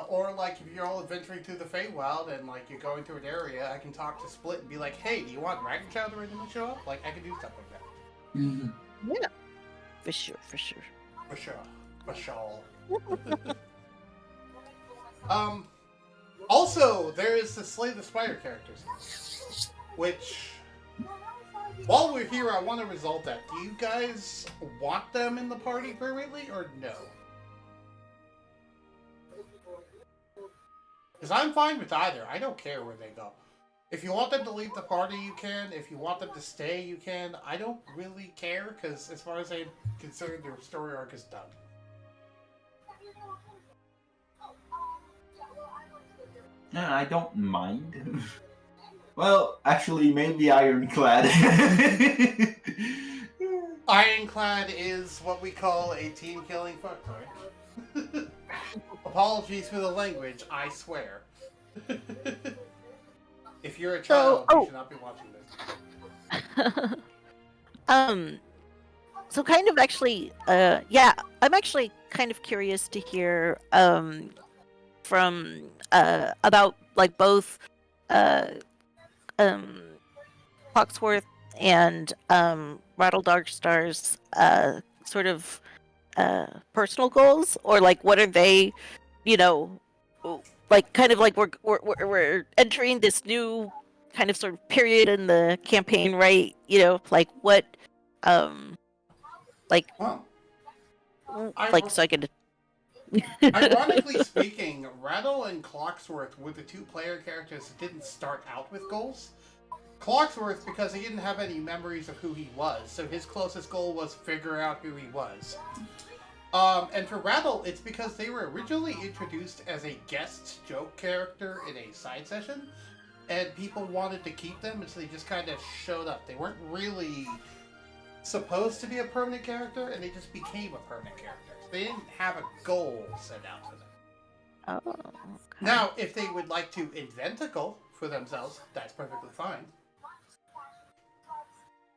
Speaker 3: Or like if you're all adventuring through the Feywild and like you're going through an area, I can talk to Split and be like, "Hey, do you want Ragnachilde to randomly show up?" Like I can do stuff like that.
Speaker 4: Yeah. For sure, for sure.
Speaker 3: For sure. For sure. Also, there is the Slay the Spider characters, which while we're here, I want to resolve that. Do you guys want them in the party permanently, or no? Because I'm fine with either. I don't care where they go. If you want them to leave the party, you can. If you want them to stay, you can. I don't really care, because as far as I'm concerned, their story arc is done.
Speaker 5: I don't mind. Well, actually, maybe Ironclad.
Speaker 3: Ironclad is what we call a team-killing fucktoy. Apologies for the language, I swear. If you're a child, you should not be watching this.
Speaker 4: So kind of actually, yeah, I'm actually kind of curious to hear, from, about, like, both, Foxworth and, Rattle Darkstar's, sort of, personal goals, or, like, what are they, you know, like, kind of like we're entering this new kind of sort of period in the campaign, right? You know, like what, like,
Speaker 3: Well,
Speaker 4: like, so I could.
Speaker 3: ironically speaking, Rattle and Clocksworth were the two player characters that didn't start out with goals. Clocksworth, because he didn't have any memories of who he was, so his closest goal was figure out who he was. And for Rattle, it's because they were originally introduced as a guest joke character in a side session, and people wanted to keep them, and so they just kind of showed up. They weren't really supposed to be a permanent character, and they just became a permanent character. They didn't have a goal set out for them.
Speaker 4: Oh. Okay.
Speaker 3: Now, if they would like to invent a goal for themselves, that's perfectly fine.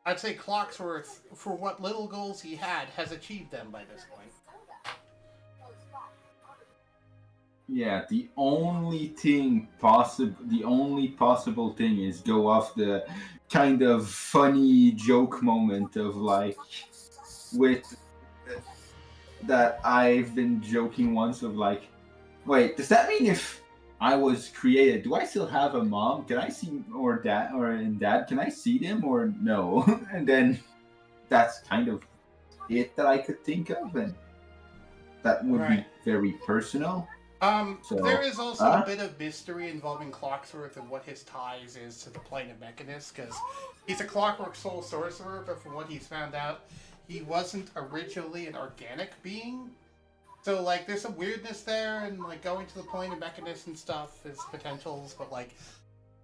Speaker 3: I'd say Clocksworth, for what little goals he had, has achieved them by this point.
Speaker 5: Yeah, the only possible thing is go off the kind of funny joke moment of like with that I've been joking once of like, wait, does that mean if I was created, do I still have a mom? Can I see or dad can I see them or no? And then that's kind of it that I could think of, and that would be very personal.
Speaker 3: There is also a bit of mystery involving Clocksworth and what his ties is to the plane of Mechanist, because he's a Clockwork Soul sorcerer, but from what he's found out, he wasn't originally an organic being. So, like, there's some weirdness there, and, like, going to the plane of Mechanist and stuff is potentials, but, like,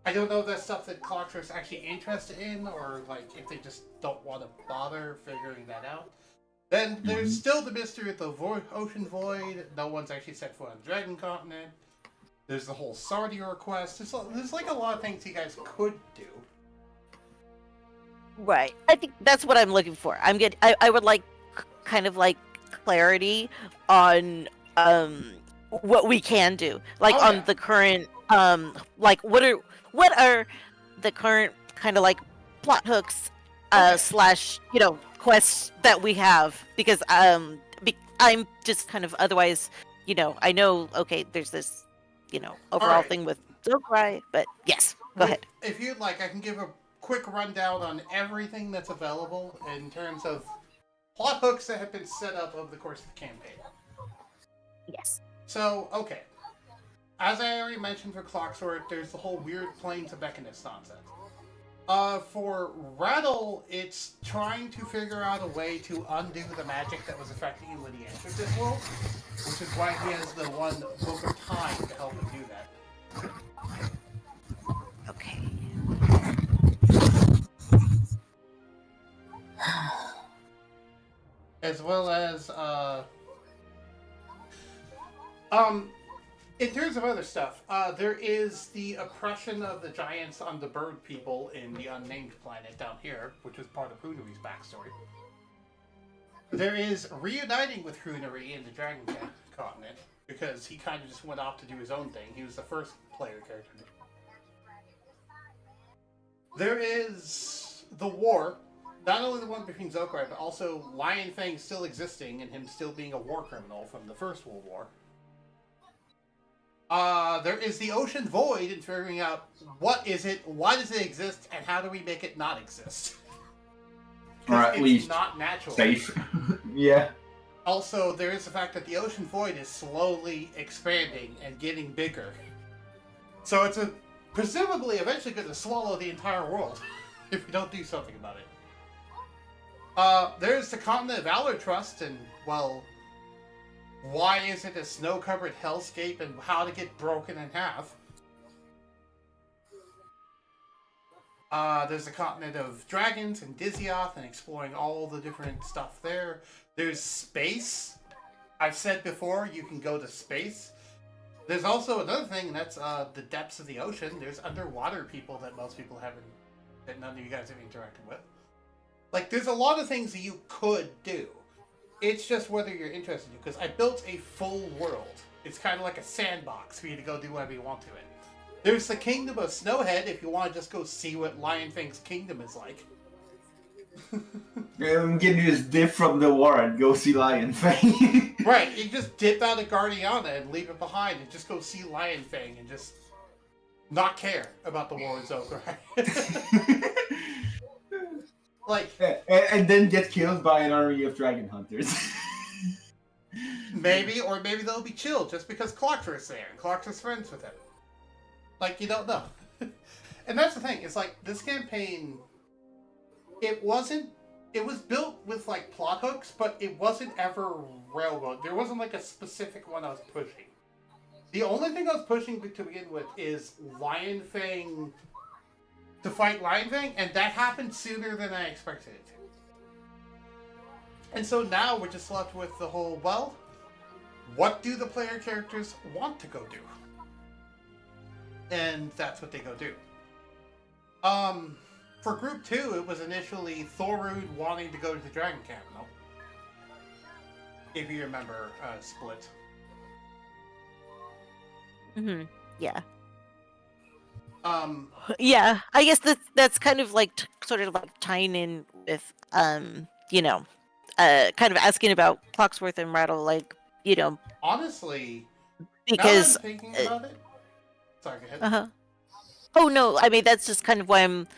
Speaker 3: I don't know if that's stuff that Clocksworth's actually interested in, or, like, if they just don't want to bother figuring that out. Then there's still the mystery of the Ocean Void. No one's actually set foot on the Dragon Continent. There's the whole Sardior quest. There's like a lot of things you guys could do.
Speaker 4: Right. I think that's what I'm looking for. I would like kind of like clarity on what we can do. Like on the current like what are the current kind of like plot hooks slash, you know, quests that we have, because I'm just kind of otherwise, you know, I know, okay, there's this, you know, overall thing with Zograi, but yes, go ahead.
Speaker 3: If you'd like, I can give a quick rundown on everything that's available in terms of plot hooks that have been set up over the course of the campaign.
Speaker 4: Yes.
Speaker 3: So, okay. As I already mentioned for Clocksword, there's the whole weird planes of Mechanist nonsense. For Rattle, it's trying to figure out a way to undo the magic that was affecting him when he entered this world, which is why he has the one Book of Time to help him do that.
Speaker 4: Okay.
Speaker 3: As well as, in terms of other stuff, there is the oppression of the giants on the bird people in the unnamed planet down here, which is part of Hunari's backstory. There is reuniting with Hunari in the Dragon Continent, because he kind of just went off to do his own thing. He was the first player character. There is the war, not only the one between Zograi, but also Lion Fang still existing and him still being a war criminal from the First World War. There is the Ocean Void and figuring out what is it, why does it exist, and how do we make it not exist.
Speaker 5: at
Speaker 3: it's
Speaker 5: least
Speaker 3: not natural.
Speaker 5: safe. Yeah.
Speaker 3: Also, there is the fact that the ocean void is slowly expanding and getting bigger. So it's presumably eventually going to swallow the entire world if we don't do something about it. There's the continent of Valor Trust, and, well, why is it a snow-covered hellscape and how to get broken in half? There's the continent of dragons and Dizioth and exploring all the different stuff there. There's space. I've said before, you can go to space. There's also another thing, and that's the depths of the ocean. There's underwater people that most people haven't, that none of you guys have interacted with. Like, there's a lot of things that you could do. It's just whether you're interested in it, because I built a full world. It's kind of like a sandbox for you to go do whatever you want to it. There's the Kingdom of Snowhead if you want to just go see what Lionfang's kingdom is like.
Speaker 5: I'm getting this dip from the war and go see Lionfang.
Speaker 3: Right, you just dip out of Guardiana and leave it behind and just go see Lionfang and just not care about the war is over. Like,
Speaker 5: and then get killed by an army of dragon hunters.
Speaker 3: maybe, or maybe they'll be chill just because Clocktor's there and Clocktor's friends with him. Like, you don't know. And that's the thing, it's like, this campaign, it was built with, like, plot hooks, but it wasn't ever railroad. There wasn't, like, a specific one I was pushing. The only thing I was pushing to begin with is Lionfang, to fight Lionfang, and that happened sooner than I expected it to. And so now we're just left with the whole, well, what do the player characters want to go do? And that's what they go do. For Group 2, it was initially Thorud wanting to go to the Dragon Camp, no? If you remember, Split.
Speaker 4: Mm-hmm. Yeah.
Speaker 3: Um,
Speaker 4: Yeah, I guess that's kind of like sort of like tying in with you know, kind of asking about Clocksworth and Rattle, like, you know,
Speaker 3: honestly,
Speaker 4: because
Speaker 3: now that I'm thinking about it, sorry, go ahead.
Speaker 4: uh-huh. Oh no, I mean that's just kind of why I'm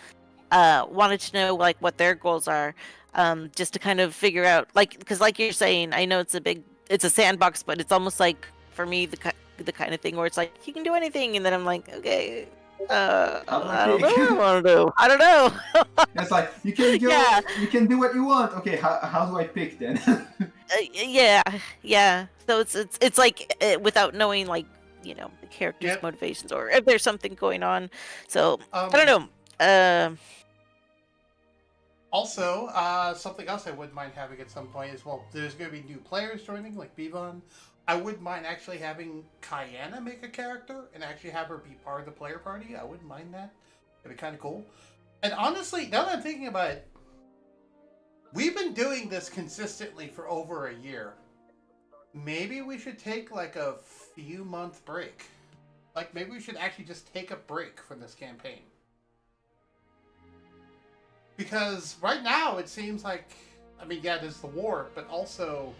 Speaker 4: wanted to know like what their goals are, just to kind of figure out, like, because like you're saying, I know it's a sandbox, but it's almost like for me the kind of thing where it's like you can do anything, and then I'm like, okay. I don't know what I want to do. I don't know.
Speaker 5: It's like you can go,
Speaker 4: Yeah.
Speaker 5: you can do what you want. Okay, how do I pick then?
Speaker 4: Yeah. So it's like without knowing, like, you know, the character's
Speaker 3: Yep.
Speaker 4: motivations or if there's something going on. So I don't know.
Speaker 3: Also, something else I wouldn't mind having at some point is, well, there's going to be new players joining, like Bivon. I wouldn't mind actually having Kayana make a character and actually have her be part of the player party. I wouldn't mind that. It'd be kind of cool. And honestly, now that I'm thinking about it, we've been doing this consistently for over a year. Maybe we should take like a few month break. Like, maybe we should actually just take a break from this campaign. Because right now it seems like, I mean, yeah, there's the war, but also,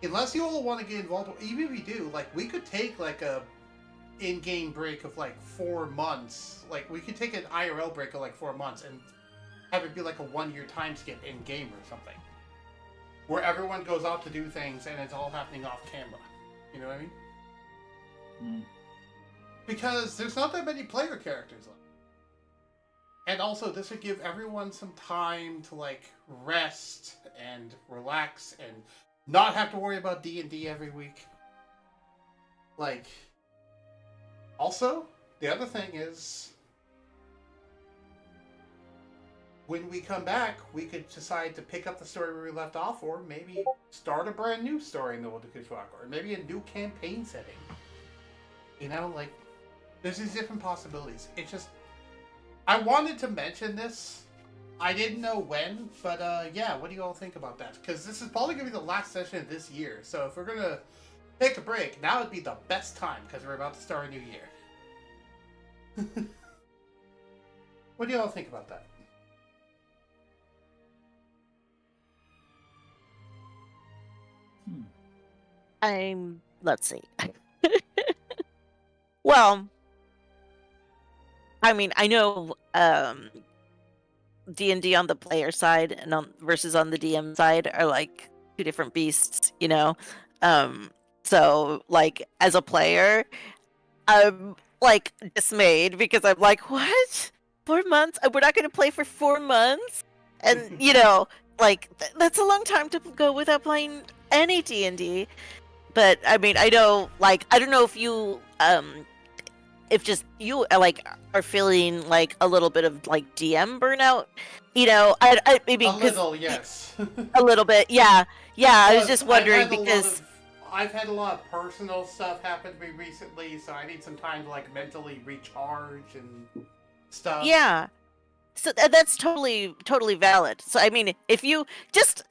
Speaker 3: unless you all want to get involved, even if you do, like, we could take like a in-game break of like 4 months. Like, we could take an IRL break of like 4 months and have it be like a 1-year time skip in-game or something. Where everyone goes out to do things and it's all happening off camera. You know what I mean?
Speaker 5: Mm.
Speaker 3: Because there's not that many player characters left. And also, this would give everyone some time to, like, rest and relax and not have to worry about D&D every week. Like, also, the other thing is, when we come back, we could decide to pick up the story where we left off, or maybe start a brand new story in the World of Kushwak, or maybe a new campaign setting. You know, like, there's these different possibilities. It's just, I wanted to mention this. I didn't know when, but yeah, what do you all think about that? Because this is probably going to be the last session of this year, so if we're going to take a break, now would be the best time, because we're about to start a new year. What do you all think about that?
Speaker 4: Let's see. Well, I mean, I know D&D on the player side and versus on the DM side are like two different beasts, you know. So like as a player, I'm like dismayed because I'm like, what? 4 months? We're not going to play for 4 months, and you know, like that's a long time to go without playing any D&D. But I mean, I know, like, I don't know if you if just you like are feeling like a little bit of like DM burnout, you know. I maybe
Speaker 3: A
Speaker 4: 'cause
Speaker 3: little, yes.
Speaker 4: a little bit, yeah. I was
Speaker 3: Plus,
Speaker 4: just wondering
Speaker 3: I've had a lot of personal stuff happen to me recently, so I need some time to like mentally recharge and stuff.
Speaker 4: yeah. So that's totally valid. So I mean, if you just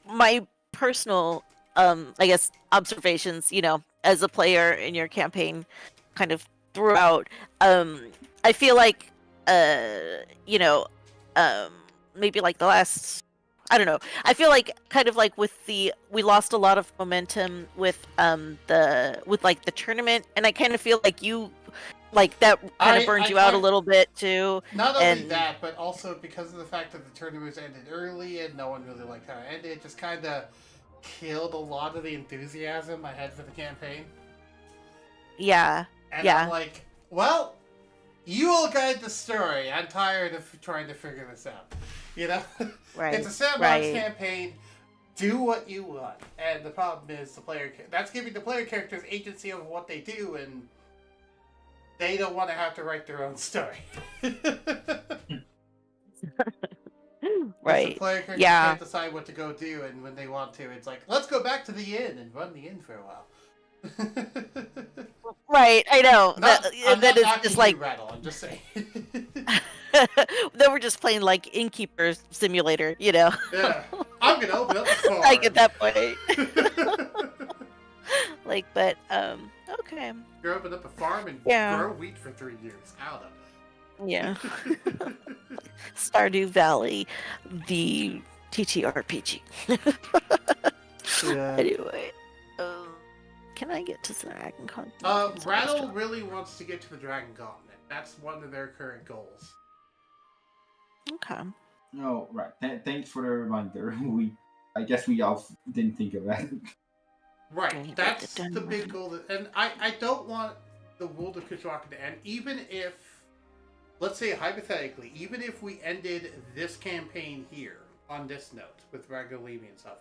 Speaker 4: my personal I guess observations, you know, as a player in your campaign kind of throughout, I feel like you know, um maybe like the last, I don't know. I feel like kind of like we lost a lot of momentum with like the tournament, and I kind of feel like you like that kind of burned you out a little bit too.
Speaker 3: Not only
Speaker 4: And
Speaker 3: that, but also because of the fact that the tournament ended early and no one really liked how it ended, it just kind of killed a lot of the enthusiasm I had for the campaign.
Speaker 4: yeah,
Speaker 3: And I'm like, well, you all guide the story. I'm tired of trying to figure this out. You know?
Speaker 4: right.
Speaker 3: It's a sandbox campaign. Do what you want. And the problem is that's giving the player characters agency over what they do, and they don't want to have to write their own story.
Speaker 4: Right.
Speaker 3: The player characters can't decide what to go do, and when they want to, it's like, let's go back to the inn and run the inn for a while.
Speaker 4: Right, I know.
Speaker 3: I'm not
Speaker 4: it's just like
Speaker 3: Rattle, I'm just saying.
Speaker 4: then we're just playing like Innkeeper Simulator, you know.
Speaker 3: Yeah. I'm gonna open up the farm.
Speaker 4: Like at that point. Like, but okay.
Speaker 3: You open up a farm and grow wheat for 3 years. Out of it.
Speaker 4: Yeah. Stardew Valley, the TTRPG.
Speaker 1: Yeah.
Speaker 4: Anyway, can I get to the Dragon Gauntlet?
Speaker 3: Rattle really wants to get to the Dragon Gauntlet. That's one of their current goals.
Speaker 4: Okay.
Speaker 5: Oh, right. Thanks for the reminder. I guess we all didn't think of that.
Speaker 3: Right. That's the big goal. And I don't want the World of Kishwaukee to end. Even if, let's say hypothetically, even if we ended this campaign here, on this note, with Ragnar leaving and stuff,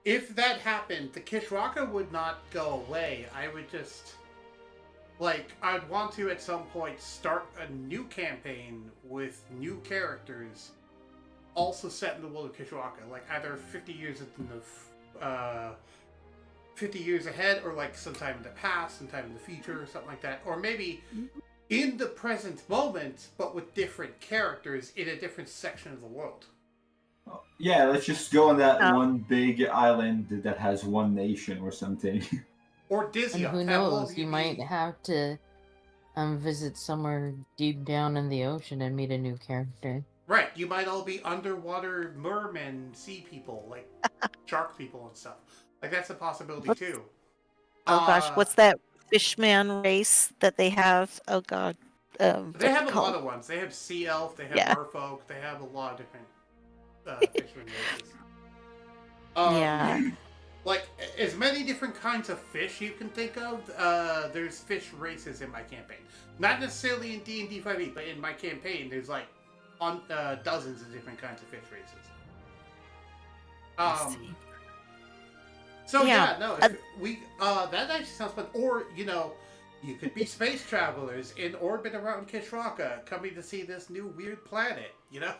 Speaker 3: if that happened, the Kishwaukee would not go away. I would just, like, I'd want to at some point start a new campaign with new characters, also set in the world of Kishwaukee, like either 50 years in the 50 years ahead, or like sometime in the past, sometime in the future, or something like that, or maybe in the present moment, but with different characters in a different section of the world.
Speaker 5: Yeah, let's just go on that one big island that has one nation or something.
Speaker 3: Or Disney.
Speaker 7: And who knows? You might have to visit somewhere deep down in the ocean and meet a new character.
Speaker 3: Right, you might all be underwater mermen, sea people, like shark people and stuff. Like, that's a possibility too.
Speaker 4: Oh gosh, what's that fishman race that they have? Oh god.
Speaker 3: They have a lot of ones. They have sea elf, they have merfolk, they have a lot of different fisherman races. Like, as many different kinds of fish you can think of, there's fish races in my campaign. Not necessarily in D&D 5e, but in my campaign, there's like dozens of different kinds of fish races. So that actually sounds fun. Or, you know, you could be space travelers in orbit around Kishwaukee, coming to see this new weird planet, you know?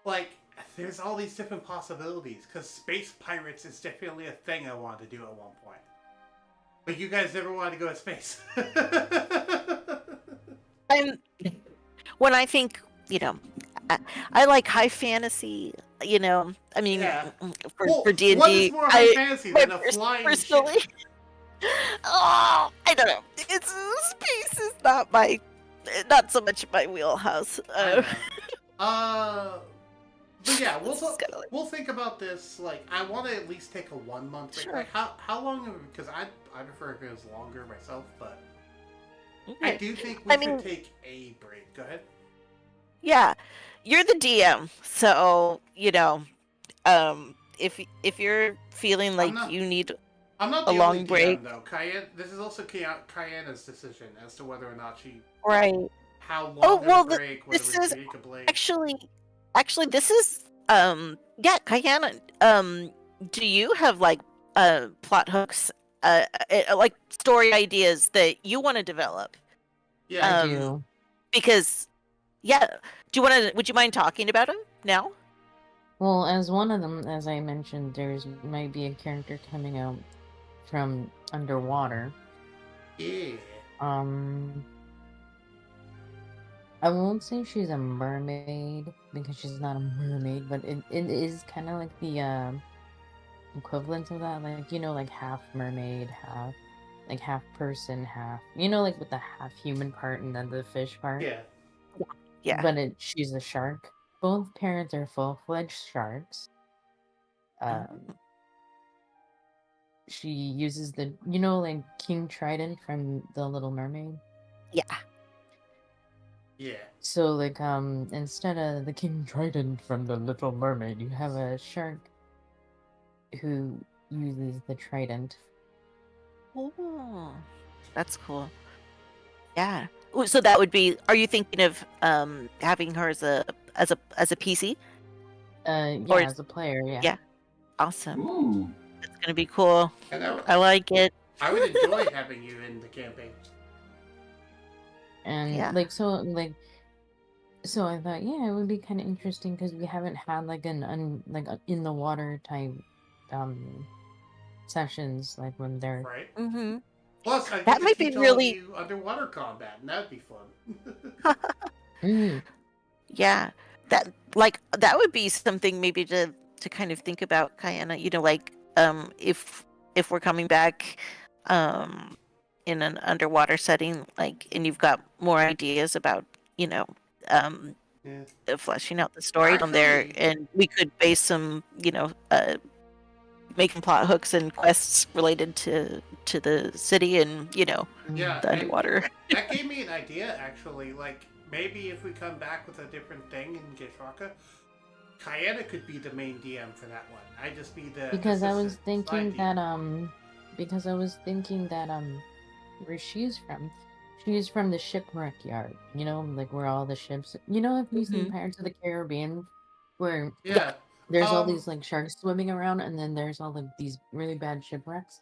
Speaker 3: Like, there's all these different possibilities, because space pirates is definitely a thing I wanted to do at one point. But you guys never wanted to go to space.
Speaker 4: When I think, you know, I like high fantasy, you know, I mean, for D&D.
Speaker 3: What is more high fantasy than a flying ship?
Speaker 4: Oh, I don't know. Space is not so much my wheelhouse.
Speaker 3: But yeah, we'll think about this. Like, I want to at least take a 1 month break. Sure. Like, how long? Because I prefer if it was longer myself, but I
Speaker 4: Okay.
Speaker 3: do think we
Speaker 4: I
Speaker 3: should
Speaker 4: mean-
Speaker 3: take a break. Go ahead.
Speaker 4: Yeah, you're the DM, so if you're feeling like
Speaker 3: not-
Speaker 4: you need
Speaker 3: I'm not
Speaker 4: a
Speaker 3: the
Speaker 4: long
Speaker 3: only
Speaker 4: break,
Speaker 3: DM though. Cayenne. This is also Cayenna's decision as to whether or not
Speaker 4: right?
Speaker 3: how long
Speaker 4: Oh
Speaker 3: of
Speaker 4: well,
Speaker 3: a break, whether
Speaker 4: this
Speaker 3: we
Speaker 4: is
Speaker 3: take a break.
Speaker 4: actually this is yeah, Kayana. Do you have like plot hooks, like story ideas that you want to develop?
Speaker 3: Yeah.
Speaker 7: I
Speaker 4: Um,
Speaker 7: do.
Speaker 4: Because yeah, would you mind talking about them now?
Speaker 7: Well, as one of them, as I mentioned, there's might be a character coming out from underwater.
Speaker 3: Yeah.
Speaker 7: I won't say she's a mermaid because she's not a mermaid, but it is kind of like the equivalent of that, like like half mermaid, half person, half like with the half human part and then the fish part.
Speaker 3: Yeah.
Speaker 4: Yeah.
Speaker 7: But she's a shark. Both parents are full-fledged sharks. She uses the like King Trident from The Little Mermaid.
Speaker 4: Yeah.
Speaker 3: Yeah.
Speaker 7: So like instead of the King Trident from The Little Mermaid, you have a shark who uses the trident.
Speaker 4: Oh, that's cool. Yeah. Ooh, so that would be. Are you thinking of having her as a PC?
Speaker 7: Yeah,
Speaker 4: Or
Speaker 7: as a player, yeah.
Speaker 4: yeah. Awesome.
Speaker 5: Ooh.
Speaker 4: It's gonna be cool.
Speaker 3: And
Speaker 4: I like it.
Speaker 3: I would enjoy having you in the campaign.
Speaker 7: And
Speaker 4: Yeah.
Speaker 7: so I thought, yeah, it would be kind of interesting because we haven't had like in the water type sessions like when they're
Speaker 3: Right.
Speaker 4: Mm-hmm.
Speaker 3: Plus, I
Speaker 4: That
Speaker 3: get to
Speaker 4: might be
Speaker 3: teach all
Speaker 4: really-
Speaker 3: of you underwater combat, and that'd be fun.
Speaker 7: Mhm.
Speaker 4: Yeah. That would be something maybe to kind of think about, Kayana. Like if we're coming back in an underwater setting, like, and you've got more ideas about
Speaker 3: Yeah.
Speaker 4: fleshing out the story on there,
Speaker 3: Actually-
Speaker 4: and we could base some making plot hooks and quests related to the city and
Speaker 3: Yeah.
Speaker 4: the
Speaker 3: and
Speaker 4: underwater.
Speaker 3: that gave me an idea, actually. Like, maybe if we come back with a different thing in Gishwaka, Kayana could be the main DM for that one. I'd just be the
Speaker 7: Because I was
Speaker 3: assistant
Speaker 7: thinking
Speaker 3: side
Speaker 7: that where she's from. She's from the shipwreck yard, like where all the ships. Have you seen
Speaker 4: Mhm.
Speaker 7: Pirates of the Caribbean, where
Speaker 3: DM. Yeah.
Speaker 7: there's all these like sharks swimming around, and then there's all like these really bad shipwrecks.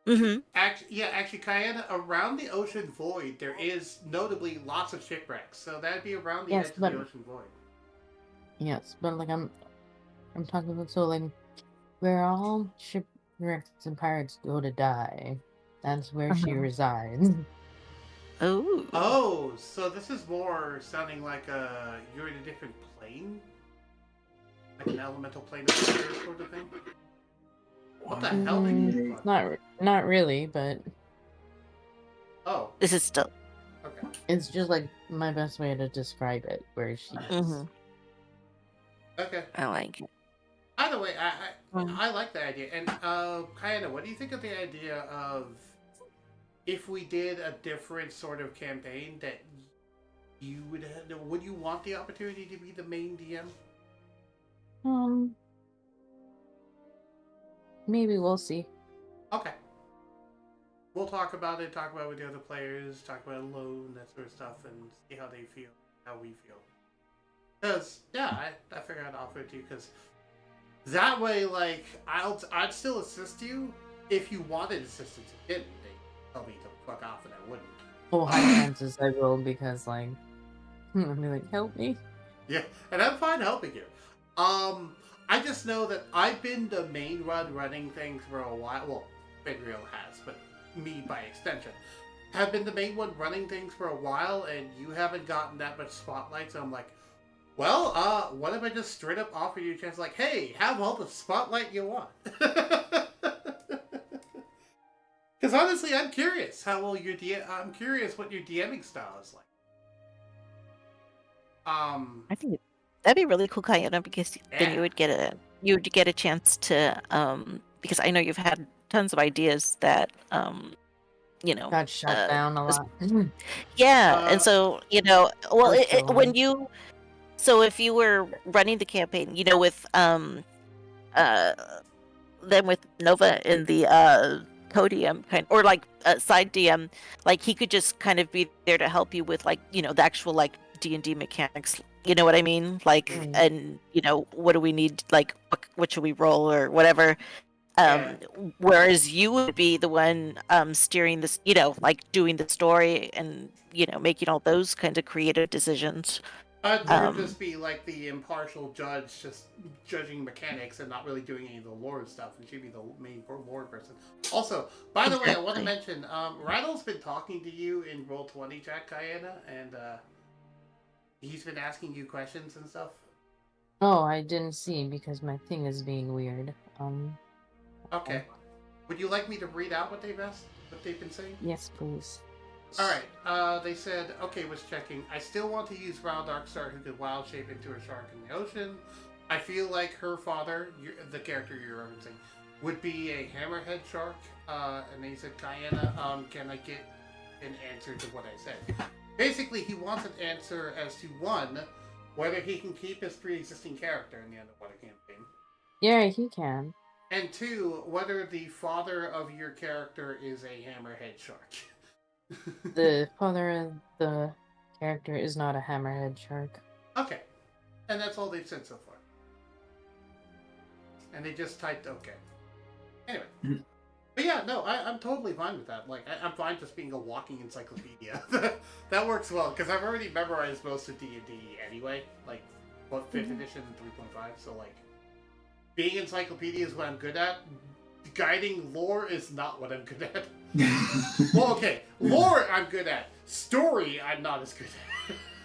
Speaker 4: Mm-hmm.
Speaker 3: Actually, Kayana, around the ocean void, there is notably lots of shipwrecks. So that'd be around the
Speaker 7: Yes,
Speaker 3: edge of
Speaker 7: but-
Speaker 3: the ocean void.
Speaker 7: Yes, but like I'm talking about like where all shipwrecks and pirates go to die. That's where she
Speaker 4: Uh-huh.
Speaker 7: resides.
Speaker 4: Oh.
Speaker 3: Oh, so this is more sounding like you're in a different plane? Like an elemental plane of fire sort of thing? What the hell did you
Speaker 7: Not really, but
Speaker 3: Oh,
Speaker 4: This is still.
Speaker 3: okay.
Speaker 7: it's just like my best way to describe it. Where she is.
Speaker 4: Mhm.
Speaker 3: Okay.
Speaker 4: I like it.
Speaker 3: Either way,
Speaker 4: Mm.
Speaker 3: I like the idea. And Kayana, what do you think of the idea of if we did a different sort of campaign that you would you want the opportunity to be the main DM?
Speaker 7: Maybe we'll see.
Speaker 3: Okay. We'll talk about it, talk about it with the other players, talk about it alone, that sort of stuff, and see how they feel, how we feel. Because, yeah, I figured I'd offer it to you, because that way, like, I'd still assist you if you wanted assistance. If you didn't, they tell me to fuck off and I wouldn't.
Speaker 7: Oh, high chances I will because like I'll be like, help me.
Speaker 3: Yeah, and I'm fine helping you. I just know that I've been the main running things for a while. Well, Benreal has, but me by extension have been the main one running things for a while, and you haven't gotten that much spotlight. So I'm like, well, what if I just straight up offer you a chance? Like, hey, have all the spotlight you want. Because honestly, I'm curious how well I'm curious what your DMing style is like.
Speaker 4: I think that'd be really cool, Kayana, because then
Speaker 3: Yeah.
Speaker 4: you would get a chance to because I know you've had tons of ideas that
Speaker 7: Got shut down a lot.
Speaker 4: Yeah, and so well,
Speaker 7: Virtually.
Speaker 4: so if you were running the campaign, with uh then with Nova in the co-DM kind, or like side DM, like he could just kind of be there to help you with like the actual like D&D mechanics. You know what I mean? Like, and what do we need? Like, what should we roll or whatever.
Speaker 3: Yeah.
Speaker 4: Whereas you would be the one steering this, like doing the story and making all those kinds of creative decisions.
Speaker 3: Or just be like the impartial judge, just judging mechanics and not really doing any of the lore stuff, and she'd be the main lore person. Also, by the way, I want to mention, Randall's been talking to you in Roll20, Jack Guyana, and he's been asking you questions and stuff.
Speaker 7: Oh, I didn't see because my thing is being weird.
Speaker 3: Okay. Would you like me to read out what they've asked? What they've been saying?
Speaker 7: Yes, please.
Speaker 3: Alright, they said, okay, was checking. I still want to use Wild Darkstar who could wild shape into a shark in the ocean. I feel like her father, the character you're referencing, would be a hammerhead shark. And they said, Diana, can I get an answer to what I said? Basically, he wants an answer as to, one, whether he can keep his pre-existing character in the Underwater campaign.
Speaker 7: Yeah, he can.
Speaker 3: And two, whether the father of your character is a hammerhead shark.
Speaker 7: The father of the character is not a hammerhead shark.
Speaker 3: Okay. And that's all they've said so far. And they just typed okay. Anyway. But yeah, no, I'm totally fine with that. Like, I'm fine just being a walking encyclopedia. That works well, because I've already memorized most of D&D anyway. Like, 5th edition and 3.5, so like, being encyclopedia is what I'm good at. Guiding lore is not what I'm good at. Well, okay, lore I'm good at. Story I'm not as good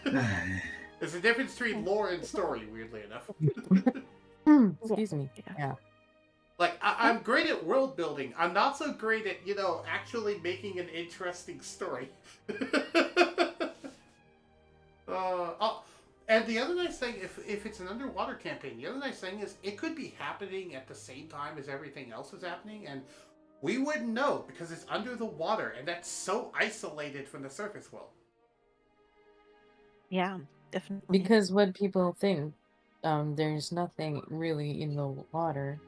Speaker 3: at. There's a difference between lore and story, weirdly enough.
Speaker 7: Excuse me. Yeah.
Speaker 3: Like, I'm great at world building. I'm not so great at, actually making an interesting story. And the other nice thing, if it's an underwater campaign, the other nice thing is it could be happening at the same time as everything else is happening, and we wouldn't know because it's under the water, and that's so isolated from the surface world.
Speaker 4: Yeah, definitely.
Speaker 7: Because what people think, there's nothing really in the water.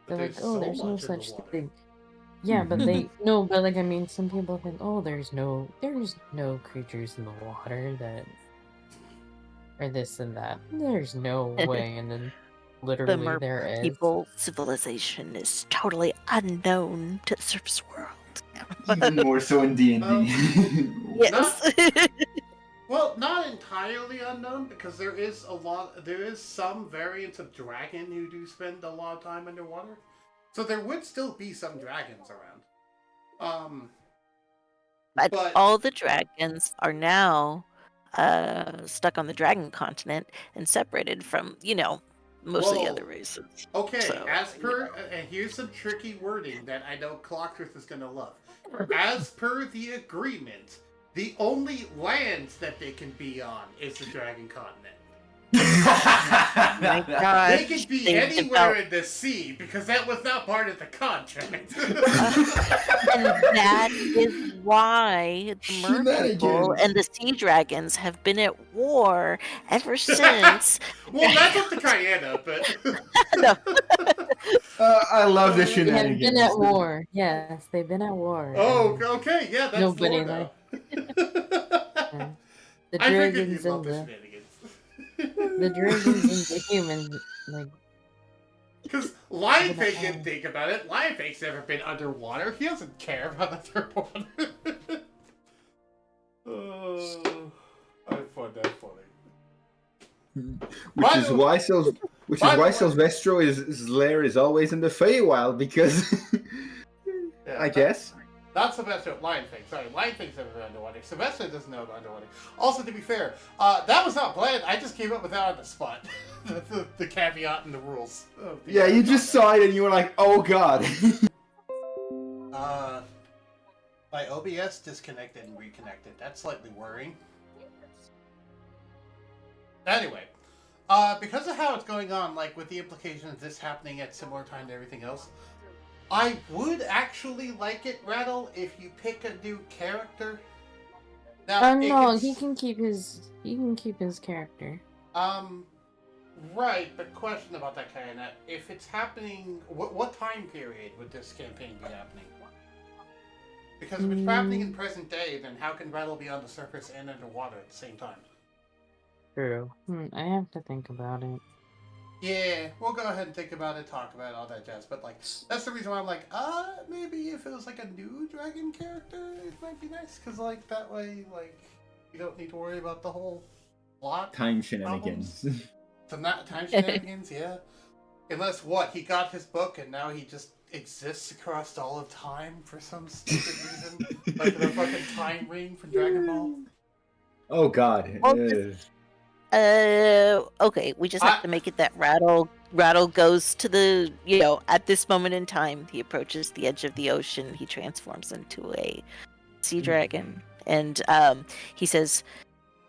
Speaker 7: They're like, oh, there's no such thing. Yeah, but but like, I mean, some people think, oh, there's no creatures in the water that, or this and that. There's no way, and then literally there is.
Speaker 4: People civilization is totally unknown to the surface world.
Speaker 5: Even more so in D&D.
Speaker 4: Yes.
Speaker 3: Not entirely unknown, because there is some variants of dragon who do spend a lot of time underwater. So there would still be some dragons around.
Speaker 4: But all the dragons are now stuck on the dragon continent and separated from, most of the other races.
Speaker 3: Okay,
Speaker 4: so,
Speaker 3: as per, and here's some tricky wording that I know Clocktruth is going to love. As per the agreement, the only lands that they can be on is the dragon continent.
Speaker 4: My God.
Speaker 3: They could be anywhere in the sea because that was not part of the contract.
Speaker 4: And that is why the merpeople and the sea dragons have been at war ever since.
Speaker 3: Well, that's up to Kayana, but
Speaker 4: No.
Speaker 5: I love the shenanigans.
Speaker 7: They've been at war. Yes, they've been at war.
Speaker 3: Oh, okay, yeah, that's
Speaker 7: nobody
Speaker 3: lore now.
Speaker 7: The
Speaker 3: I figured
Speaker 7: dragons
Speaker 3: you'd
Speaker 7: and
Speaker 3: love the
Speaker 7: the
Speaker 3: shenanigans.
Speaker 7: the dragons and the humans, like.
Speaker 3: Because Lionfake didn't think about it. Lionfake's never been underwater. He doesn't care about underwater. I find that funny.
Speaker 5: Which is why Sylvester's lair is always in the Feywild, because I guess.
Speaker 3: Not Sylvester, Lionfake. Sorry, Lionfake's never been underwater. Sylvester doesn't know about underwater. Also, to be fair, that was not planned. I just came up with that on the spot. the caveat and the rules.
Speaker 5: Yeah, you just saw it and you were like, oh god.
Speaker 3: My OBS disconnected and reconnected. That's slightly worrying. Anyway, because of how it's going on, like with the implication of this happening at similar time to everything else, I would actually like it, Rattle, if you pick a new character. Now,
Speaker 7: No, he can keep his character.
Speaker 3: Right, but question about that, Kayana. If it's happening, what time period would this campaign be happening? Because if it's happening in present day, then how can Rattle be on the surface and underwater at the same time?
Speaker 7: True. I have to think about it.
Speaker 3: Yeah, we'll go ahead and think about it, talk about it, all that jazz. But like, that's the reason why I'm like, maybe if it was like a new dragon character, it might be nice. Cause like that way, like, you don't need to worry about the whole plot.
Speaker 5: Time shenanigans.
Speaker 3: So not time shenanigans, yeah. Unless he got his book and now he just exists across all of time for some stupid reason, like the fucking time ring from Dragon Ball.
Speaker 5: Oh God.
Speaker 4: Okay, we just have to make it that Rattle goes to the, at this moment in time, he approaches the edge of the ocean, he transforms into a sea dragon, and he says,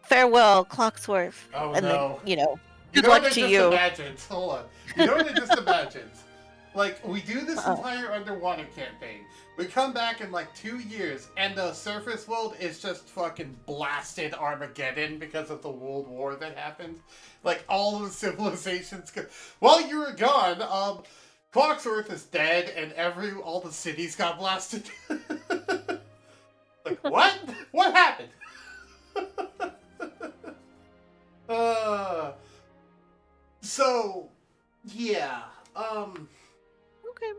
Speaker 4: "Farewell, Clocksworth."
Speaker 3: Oh
Speaker 4: and
Speaker 3: no.
Speaker 4: then,
Speaker 3: You
Speaker 4: good
Speaker 3: know
Speaker 4: luck
Speaker 3: what I
Speaker 4: to
Speaker 3: just
Speaker 4: you.
Speaker 3: imagined? Hold on. You know what I just imagined? Like, we do this entire underwater campaign. We come back in like 2 years, and the surface world is just fucking blasted Armageddon because of the World War that happened. Like, all the civilizations. While you were gone, Clocksworth is dead, and all the cities got blasted. Like, what? What happened? So, yeah.
Speaker 4: Okay.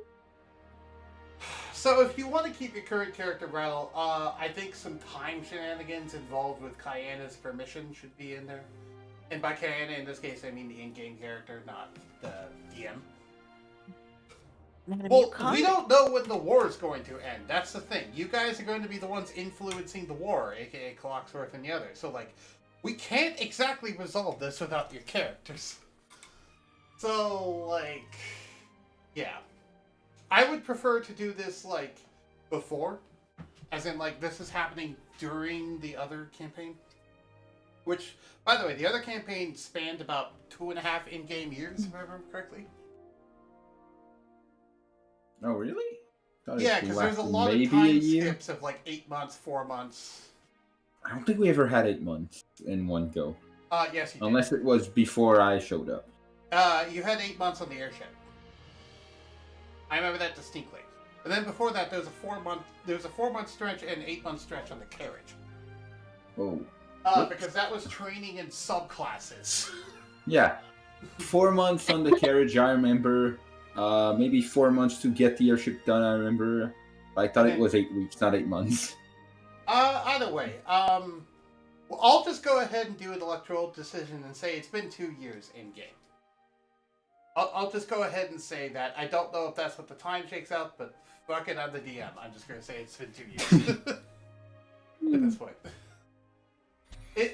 Speaker 3: So if you want to keep your current character Rattle, I think some time shenanigans involved with Kayana's permission should be in there. And by Kayana, in this case, I mean the in-game character, not the DM. Well, we don't know when the war is going to end. That's the thing. You guys are going to be the ones influencing the war, aka Clocksworth and the others. So, like, we can't exactly resolve this without your characters. So, like, yeah. I would prefer to do this, like, before. As in, like, this is happening during the other campaign. Which, by the way, the other campaign spanned about 2.5 in-game years, if I remember correctly.
Speaker 5: Oh, really?
Speaker 3: Yeah, because there's a lot of time skips of, like, 8 months, 4 months.
Speaker 5: I don't think we ever had 8 months in one go.
Speaker 3: Yes, you did.
Speaker 5: Unless it was before I showed up.
Speaker 3: You had 8 months on the airship. I remember that distinctly. And then before that, there was a 4-month stretch and 8-month stretch on the carriage.
Speaker 5: Oh.
Speaker 3: Because that was training in subclasses.
Speaker 5: Yeah. 4 months on the carriage, I remember. Maybe 4 months to get the airship done, I remember. I thought it was 8 weeks, not 8 months.
Speaker 3: Either way, well, I'll just go ahead and do an electoral decision and say it's been 2 years in-game. I'll just go ahead and say that. I don't know if that's what the time shakes out, but fuck it, I'm the DM. I'm just going to say it's been 2 years. At this point.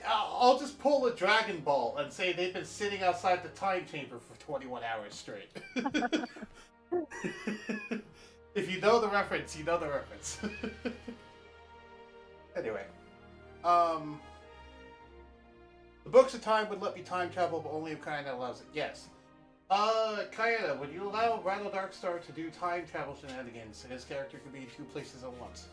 Speaker 3: I'll just pull a Dragon Ball and say they've been sitting outside the time chamber for 21 hours straight. If you know the reference, you know the reference. Anyway. The Books of Time would let me time travel, but only if Kayana allows it. Yes. Kayana, would you allow Rattle Darkstar to do time travel shenanigans so his character could be in 2 places at once?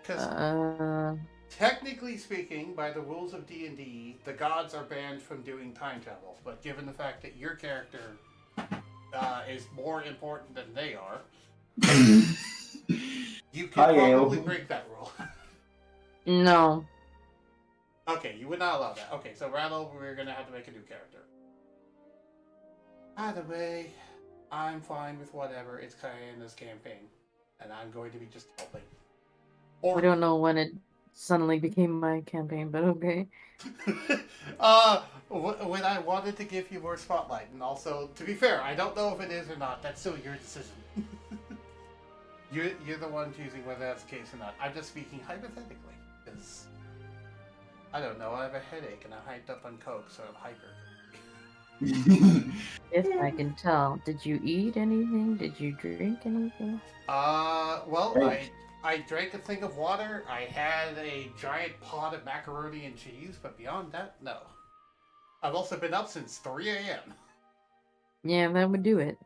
Speaker 3: Because technically speaking, by the rules of D&D, the gods are banned from doing time travel. But given the fact that your character is more important than they are, you can probably break that rule.
Speaker 7: No.
Speaker 3: Okay, you would not allow that. Okay, so Rattle, we're going to have to make a new character. Either way, I'm fine with whatever. It's Kayana's campaign. And I'm going to be just helping.
Speaker 7: I don't know when it suddenly became my campaign, but okay.
Speaker 3: When I wanted to give you more spotlight, and also, to be fair, I don't know if it is or not. That's still your decision. You're the one choosing whether that's the case or not. I'm just speaking hypothetically, because I don't know. I have a headache and I'm hyped up on coke, so I'm hyper.
Speaker 7: Yes, I can tell. Did you eat anything? Did you drink anything?
Speaker 3: Well, I drank a thing of water. I had a giant pot of macaroni and cheese, but beyond that, no. I've also been up since 3 a.m.
Speaker 7: Yeah, that would do it.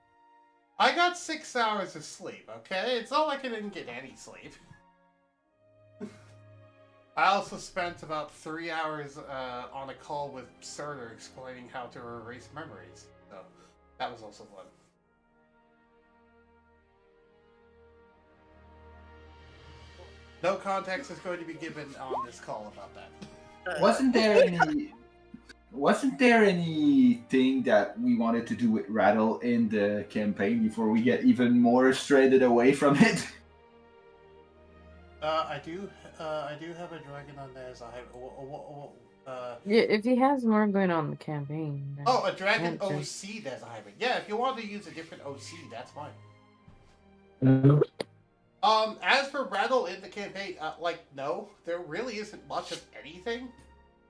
Speaker 3: I got 6 hours of sleep, okay? It's not like I didn't get any sleep. I also spent about 3 hours on a call with Surtur explaining how to erase memories. So, that was also fun. No context is going to be given on this call about that.
Speaker 5: Wasn't there anything that we wanted to do with Rattle in the campaign before we get even more stranded away from it?
Speaker 3: I do have a dragon on there as I have.
Speaker 7: Yeah, if he has more going on in the campaign. then
Speaker 3: Oh, a dragon
Speaker 7: yeah,
Speaker 3: OC that's a hybrid. Yeah, if you want to use a different OC, that's fine. As for Rattle in the campaign, no, there really isn't much of anything.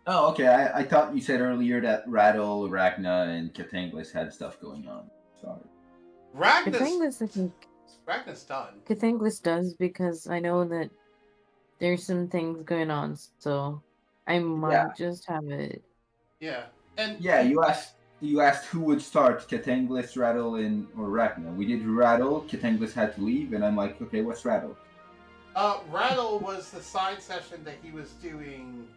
Speaker 5: Oh, okay. I thought you said earlier that Rattle, Ragna, and Catanglis had stuff going on. Sorry.
Speaker 7: Cathanglis, I think.
Speaker 3: Ragna's done.
Speaker 7: Cathanglis does because I know that there's some things going on, so I might just have it.
Speaker 3: Yeah, and
Speaker 5: Yeah, you asked who would start, Catanglis, Rattle, or Ragna. We did Rattle. Catanglis had to leave, and I'm like, okay, what's Rattle?
Speaker 3: Rattle was the side session that he was doing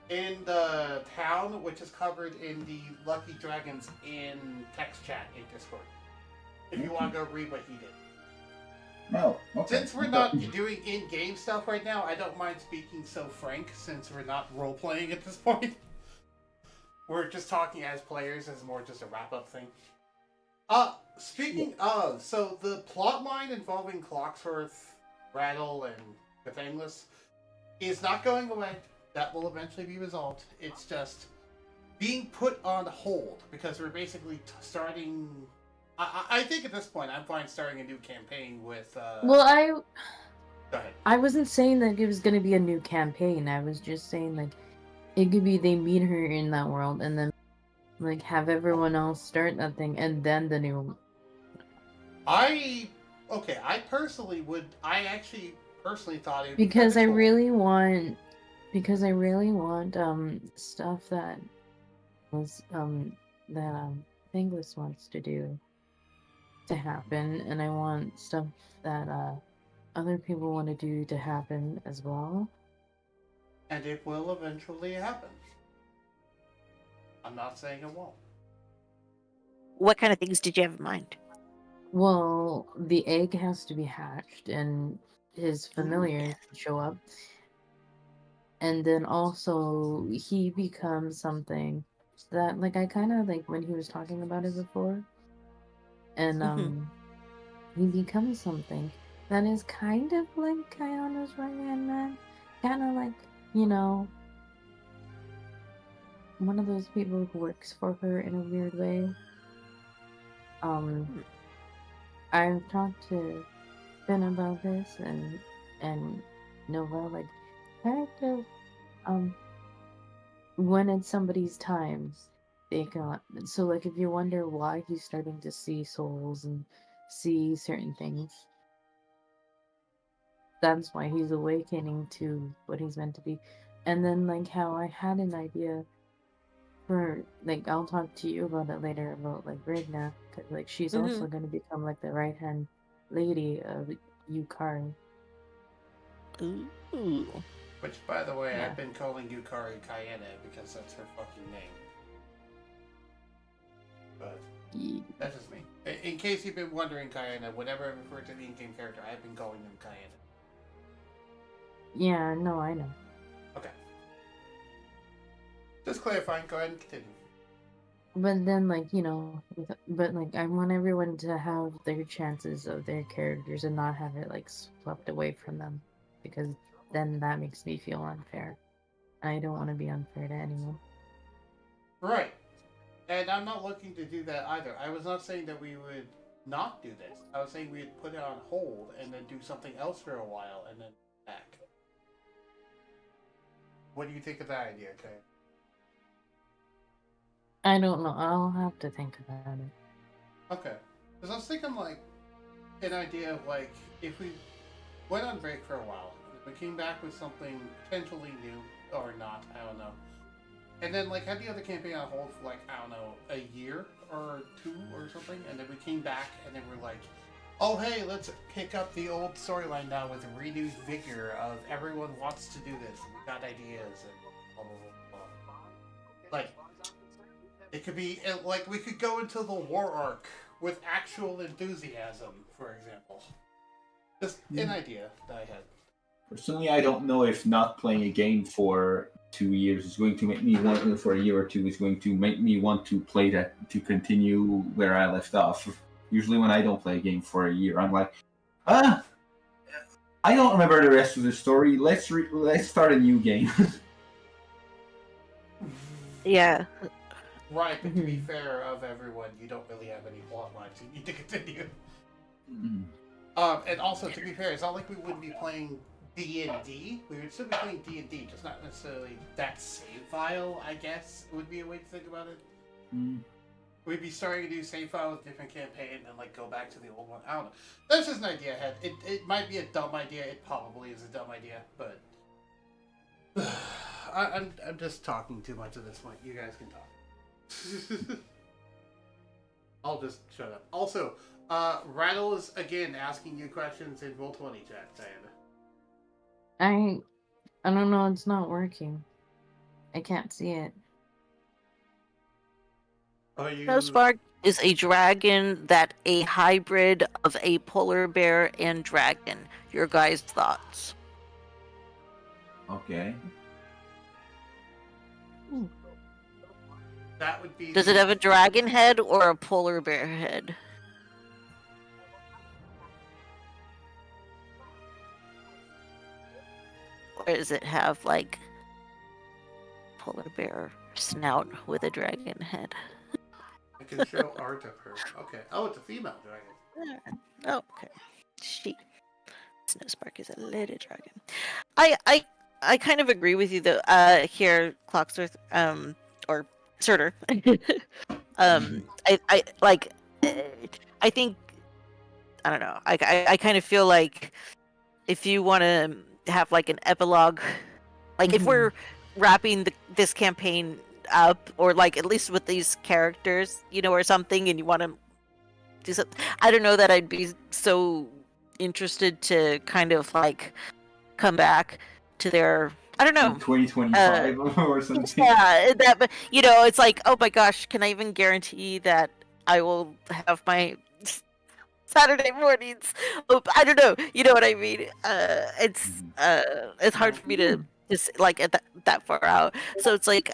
Speaker 3: in the town, which is covered in the Lucky Dragons in text chat in Discord. If you want to go read what he did.
Speaker 5: No, okay.
Speaker 3: Since we're not doing in-game stuff right now, I don't mind speaking so frank, since we're not role-playing at this point. We're just talking as players, as more just a wrap-up thing. Speaking of, so the plot line involving Clocksworth, Rattle, and Catanglis is not going away. That will eventually be resolved. It's just being put on hold because we're basically starting. I think at this point I'm fine starting a new campaign with.
Speaker 7: Well,
Speaker 3: Go ahead.
Speaker 7: I wasn't saying that it was gonna be a new campaign. I was just saying like it could be they meet her in that world and then like have everyone else start that thing and then the new.
Speaker 3: I personally would. I actually personally thought it would
Speaker 7: Because
Speaker 3: be
Speaker 7: I
Speaker 3: cool.
Speaker 7: really want stuff that was Inglis wants to do to happen, and I want stuff that other people want to do to happen as well.
Speaker 3: And it will eventually happen. I'm not saying it won't.
Speaker 4: What kind of things did you have in mind?
Speaker 7: Well, the egg has to be hatched, and his familiars show up. And then also, he becomes something that, like, I kind of, like, when he was talking about it before, and, he becomes something that is kind of like Kayana's right-hand man. Kind of like, you know, one of those people who works for her in a weird way. I've talked to Ben about this and Nova, like, kind of, when it's somebody's time, they got, so like if you wonder why he's starting to see souls and see certain things, that's why he's awakening to what he's meant to be. And then like how I had an idea for, like, I'll talk to you about it later about like Ragna, because like she's also going to become like the right hand lady of Yukari.
Speaker 4: Ooh.
Speaker 3: Which, by the way,
Speaker 7: Yeah.
Speaker 3: I've been calling Yukari Kayane because that's her fucking name. But that's just me. In case you've been wondering, Kayane, whenever I refer to the in-game character, I've been calling them Kayane.
Speaker 7: Yeah, no, I know.
Speaker 3: Okay. Just clarifying. Go ahead and continue.
Speaker 7: But then, like, you know, but like, I want everyone to have their chances of their characters and not have it like swept away from them, because then that makes me feel unfair. I don't want to be unfair to anyone.
Speaker 3: Right. And I'm not looking to do that either. I was not saying that we would not do this. I was saying we'd put it on hold and then do something else for a while and then back. What do you think of that idea, Kay?
Speaker 7: I don't know. I'll have to think about it.
Speaker 3: Okay. Because I was thinking, like, an idea of, like, if we went on break for a while, if we came back with something potentially new, or not, I don't know. And then, like, had the other campaign on hold for, like, I don't know, a year or two or something, and then we came back and then we're like, oh hey, let's pick up the old storyline now with renewed vigor of everyone wants to do this and we got ideas and blah blah blah blah. Like, it could be like we could go into the war arc with actual enthusiasm, for example. Just an idea that I had.
Speaker 5: Personally, I don't know if not playing a game for 2 years is going to make me want, for a year or two, is going to make me want to play that, to continue where I left off. Usually when I don't play a game for a year, I'm like, I don't remember the rest of the story. Let's start a new game.
Speaker 4: Yeah.
Speaker 3: Right, but to be fair of everyone, you don't really have any plot lines you need to continue. And also, to be fair, it's not like we wouldn't be playing D&D. We would still be playing D&D, just not necessarily that save file, I guess, would be a way to think about it. We'd be starting a new save file with a different campaign and then, like, go back to the old one. I don't know. That's just an idea I had. It might be a dumb idea. It probably is a dumb idea, but... I'm just talking too much at this point. You guys can talk. I'll just shut up. Also, Rattle is again asking you questions in Roll20 chat, Diana.
Speaker 7: I don't know, it's not working. I can't see it.
Speaker 3: Are you...
Speaker 4: Snowspark is a dragon that a hybrid of a polar bear and dragon. Your guys' thoughts?
Speaker 5: Okay.
Speaker 3: That would be...
Speaker 4: Does it have a dragon head or a polar bear head? Or does it have, like, polar bear snout with a dragon head?
Speaker 3: I can show art of her. Okay. Oh, it's a female dragon.
Speaker 4: Oh, okay. She. Snowspark is a little dragon. I kind of agree with you though. Here, Clocksworth, or Surtur. I like. I think. I don't know. I kind of feel like if you want to have like an epilogue, like if we're wrapping this campaign up, or like at least with these characters, you know, or something, and you want to do something, I don't know that I'd be so interested to kind of like come back to their, I don't know,
Speaker 5: 2025 or something.
Speaker 4: yeah, that, but you know, it's like, oh my gosh, can I even guarantee that I will have my Saturday mornings? Oh, I don't know, you know what I mean? It's hard for me to just like at that far out. So it's like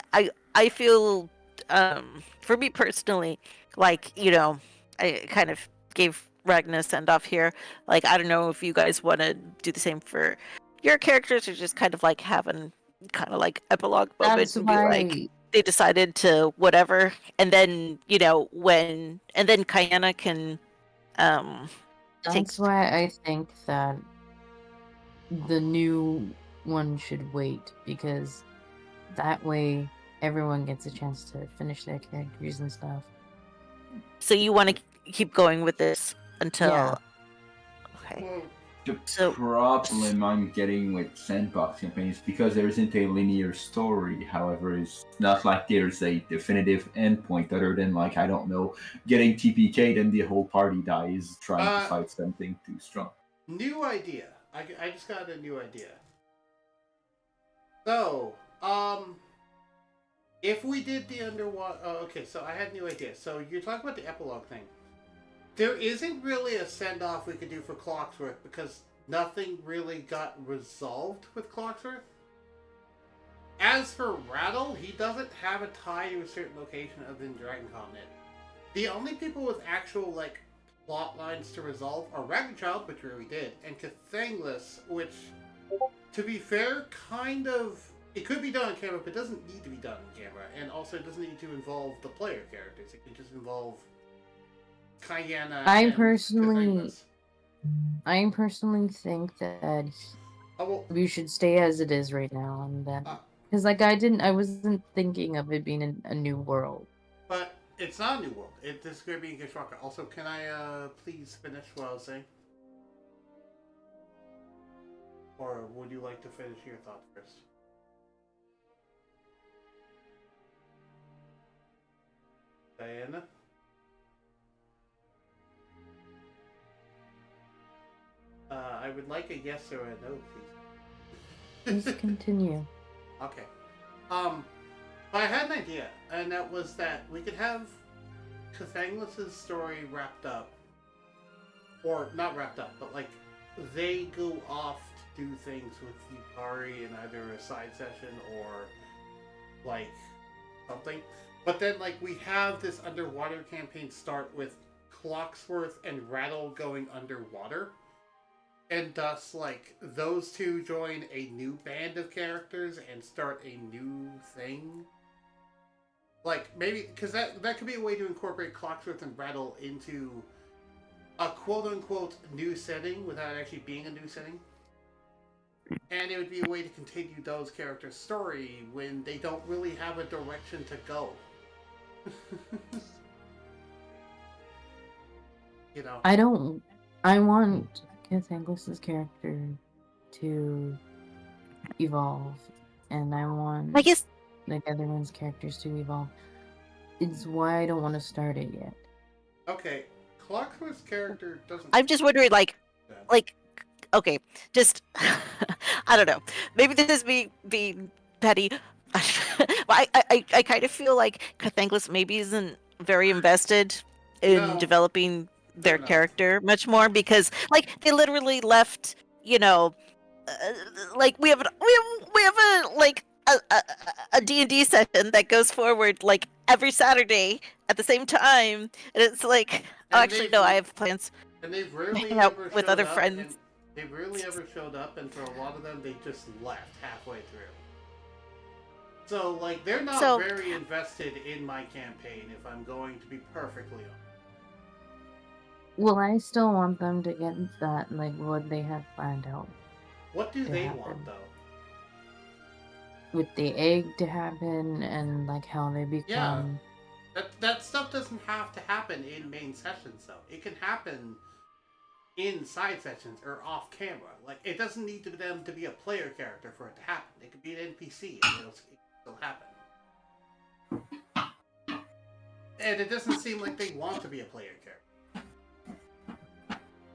Speaker 4: I feel, for me personally, like, you know, I kind of gave Ragna a send off here. Like, I don't know if you guys want to do the same for your characters, or just kind of like having kind of like epilogue moment
Speaker 7: That's
Speaker 4: and be
Speaker 7: why
Speaker 4: like, they decided to whatever, and then, you know, and then Kayana can take.
Speaker 7: that's why I think that the new one should wait, because that way everyone gets a chance to finish their characters and stuff.
Speaker 4: So you want to keep going with this until?
Speaker 7: Yeah.
Speaker 4: Okay.
Speaker 3: Well,
Speaker 5: The problem I'm getting with sandbox campaigns, because there isn't a linear story. However, it's not like there's a definitive endpoint other than, like, I don't know, getting TPK'd and the whole party dies trying to fight something too strong.
Speaker 3: new idea. I just got a new idea. So, if we did the underwater... Oh, okay, so I had a new idea. So you're talking about the epilogue thing. There isn't really a send-off we could do for Clocksworth, because nothing really got resolved with Clocksworth. As for Rattle, he doesn't have a tie to a certain location other than Dragon Continent. The only people with actual, like, plot lines to resolve are ragnachilde, which we already did, and Cathanglis, which, to be fair, kind of... It could be done on camera, but it doesn't need to be done on camera. And also, it doesn't need to involve the player characters. It can just involve Kayana
Speaker 7: I
Speaker 3: and
Speaker 7: personally
Speaker 3: Cathanglis.
Speaker 7: think that
Speaker 3: Oh, well,
Speaker 7: we should stay as it is right now, and then because like I wasn't thinking of it being a new world.
Speaker 3: but it's not a new world. This is going to be in Kishwaka. Also, can I please finish what I was saying? Or would you like to finish your thoughts first? Diana? I would like a yes or a no, please.
Speaker 7: Just continue.
Speaker 3: Okay. I had an idea, and that was that we could have Cathanglis' story wrapped up, or not wrapped up, but like they go off to do things with Yukari in either a side session or like something. But then like we have this underwater campaign start with Clocksworth and Rattle going underwater. And thus, like, those two join a new band of characters and start a new thing. Like, maybe, because that could be a way to incorporate Clocksworth and Rattle into a quote-unquote new setting without actually being a new setting. And it would be a way to continue those characters' story when they don't really have a direction to go. You know?
Speaker 7: I want Cathanglis' character to evolve, and I want
Speaker 4: I guess
Speaker 7: like everyone's characters to evolve. It's why I don't want to start it yet.
Speaker 3: Okay, Clockworth's character doesn't...
Speaker 4: I'm just wondering, like, okay, just I don't know. Maybe this is me being petty, but I kind of feel like Cathanglis maybe isn't very invested in
Speaker 3: No.
Speaker 4: developing their
Speaker 3: Fair enough.
Speaker 4: character much more because, like, they literally left. You know, like we have a like a D&D session that goes forward like every Saturday at the same time, and it's like, oh,
Speaker 3: And
Speaker 4: actually,
Speaker 3: they've-
Speaker 4: no, I have plans.
Speaker 3: And they've rarely
Speaker 4: hang out
Speaker 3: ever
Speaker 4: with
Speaker 3: showed
Speaker 4: other
Speaker 3: up,
Speaker 4: friends.
Speaker 3: and they rarely ever showed up, and for a lot of them, they just left halfway through. So, like, they're not
Speaker 4: So-
Speaker 3: very invested in my campaign, if I'm going to be perfectly honest.
Speaker 7: Well, I still want them to get that, like, what they have planned out
Speaker 3: What do
Speaker 7: to
Speaker 3: they
Speaker 7: happen.
Speaker 3: want, though?
Speaker 7: With the egg to happen and, like, how they become...
Speaker 3: That stuff doesn't have to happen in main sessions, though. It can happen in side sessions or off camera. Like, it doesn't need them to be a player character for it to happen. It could be an NPC and it can still happen. And it doesn't seem like they want to be a player character.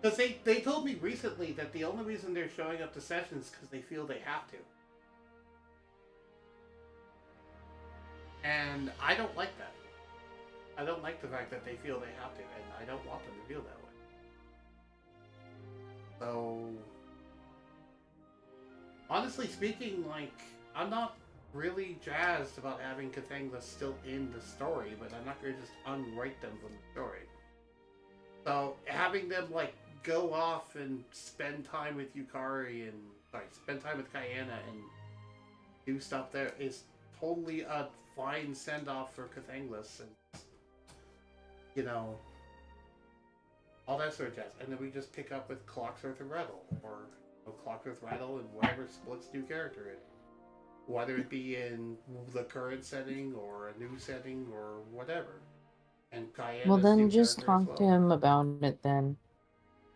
Speaker 3: Because they told me recently that the only reason they're showing up to sessions is because they feel they have to. And I don't like that. I don't like the fact that they feel they have to, and I don't want them to feel that way. So, honestly speaking, like, I'm not really jazzed about having Cathanglis still in the story, but I'm not going to just unwrite them from the story. So, having them, like, go off and spend time with Yukari and, spend time with Kayana and do stuff there is totally a fine send-off for Cathanglis, and you know, all that sort of jazz. And then we just pick up with Clocksworth and Rattle, or Clocksworth, Rattle, and whatever splits new character in. Whether it be in the current setting, or a new setting, or whatever. And Kayana's
Speaker 7: Well, then
Speaker 3: new
Speaker 7: just
Speaker 3: character as
Speaker 7: talk to
Speaker 3: well.
Speaker 7: him about it then.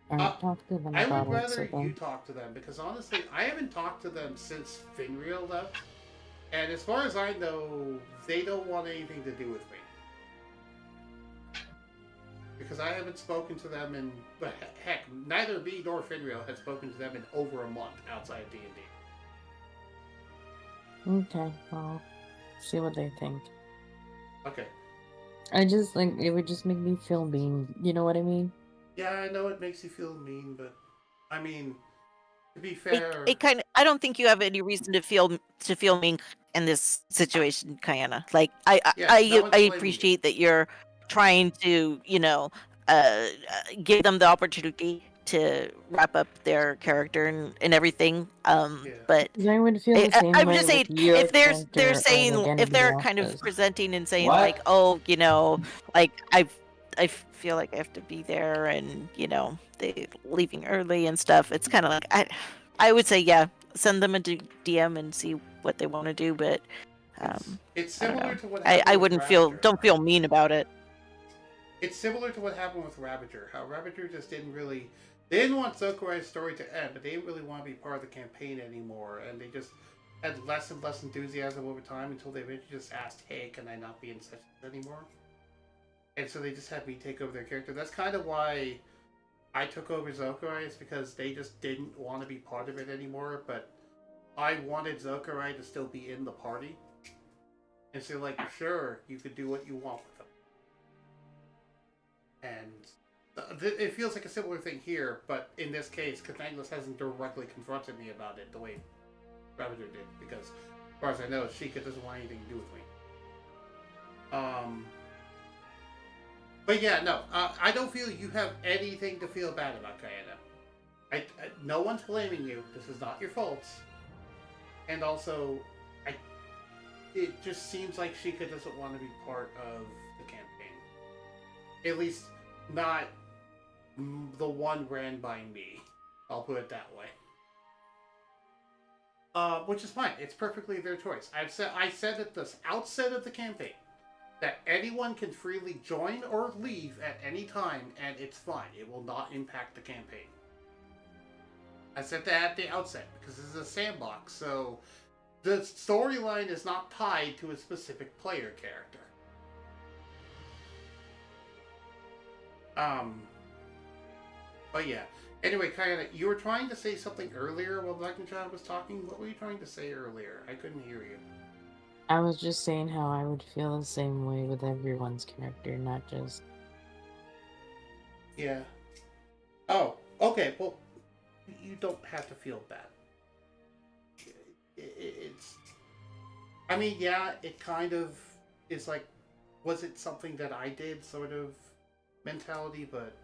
Speaker 7: Or talk to them
Speaker 3: I
Speaker 7: about
Speaker 3: would
Speaker 7: it.
Speaker 3: rather
Speaker 7: So
Speaker 3: you
Speaker 7: then...
Speaker 3: talk to them, because honestly, I haven't talked to them since Finreal left. And as far as I know, they don't want anything to do with me. Because I haven't spoken to them in... But heck, neither me nor Finreal had spoken to them in over a month outside of D&D.
Speaker 7: Okay, well, see what they think.
Speaker 3: Okay.
Speaker 7: I just, like, it would just make me feel mean. You know what I mean?
Speaker 3: Yeah, I know it makes you feel mean, but... I mean, to be fair...
Speaker 4: It kind of. I don't think you have any reason to feel mean in this situation, Kayana. Like, I
Speaker 3: Yeah, no one's blaming you.
Speaker 4: appreciate that you're trying to, you know, give them the opportunity to wrap up their character and everything. But
Speaker 7: 'Cause I would feel the same
Speaker 4: I'm
Speaker 7: way
Speaker 4: just saying,
Speaker 7: with your
Speaker 4: if they're
Speaker 7: character or,
Speaker 4: saying,
Speaker 7: like,
Speaker 4: if they're
Speaker 7: anybody
Speaker 4: kind of
Speaker 7: else's.
Speaker 4: presenting and saying
Speaker 5: What?
Speaker 4: like, oh, you know, like I feel like I have to be there, and you know, they leaving early and stuff. It's kind of like I would say, yeah, send them a DM and see what they want to do, but
Speaker 3: It's
Speaker 4: I don't
Speaker 3: similar
Speaker 4: know.
Speaker 3: to what happened
Speaker 4: I
Speaker 3: with
Speaker 4: wouldn't
Speaker 3: Ravager.
Speaker 4: don't feel mean about it.
Speaker 3: It's similar to what happened with Ravager. How Ravager just didn't really... They didn't want Zokurai's story to end, but they didn't really want to be part of the campaign anymore, and they just had less and less enthusiasm over time until they eventually just asked, hey, can I not be in sessions anymore? And so they just had me take over their character. That's kind of why I took over Zokurai is because they just didn't want to be part of it anymore, but I wanted Zokurai to still be in the party. And so, like, sure, you could do what you want with them. And it feels like a similar thing here, but in this case, Cathanglis hasn't directly confronted me about it the way Ravager did, because, as far as I know, Sheikah doesn't want anything to do with me. But yeah, no, I don't feel you have anything to feel bad about, Kayana. No one's blaming you. This is not your fault. And also, it just seems like Sheikah doesn't want to be part of the campaign. At least, not the one ran by me. I'll put it that way. Which is fine. It's perfectly their choice. I said at the outset of the campaign that anyone can freely join or leave at any time, and it's fine. It will not impact the campaign. I said that at the outset, because this is a sandbox, so the storyline is not tied to a specific player character. But yeah. Anyway, Kayana, you were trying to say something earlier while Black and John was talking. What were you trying to say earlier? I couldn't hear you.
Speaker 7: I was just saying how I would feel the same way with everyone's character, not just...
Speaker 3: Yeah. Oh, okay, well, you don't have to feel bad. It's... I mean, yeah, it kind of is like, was it something that I did sort of mentality, but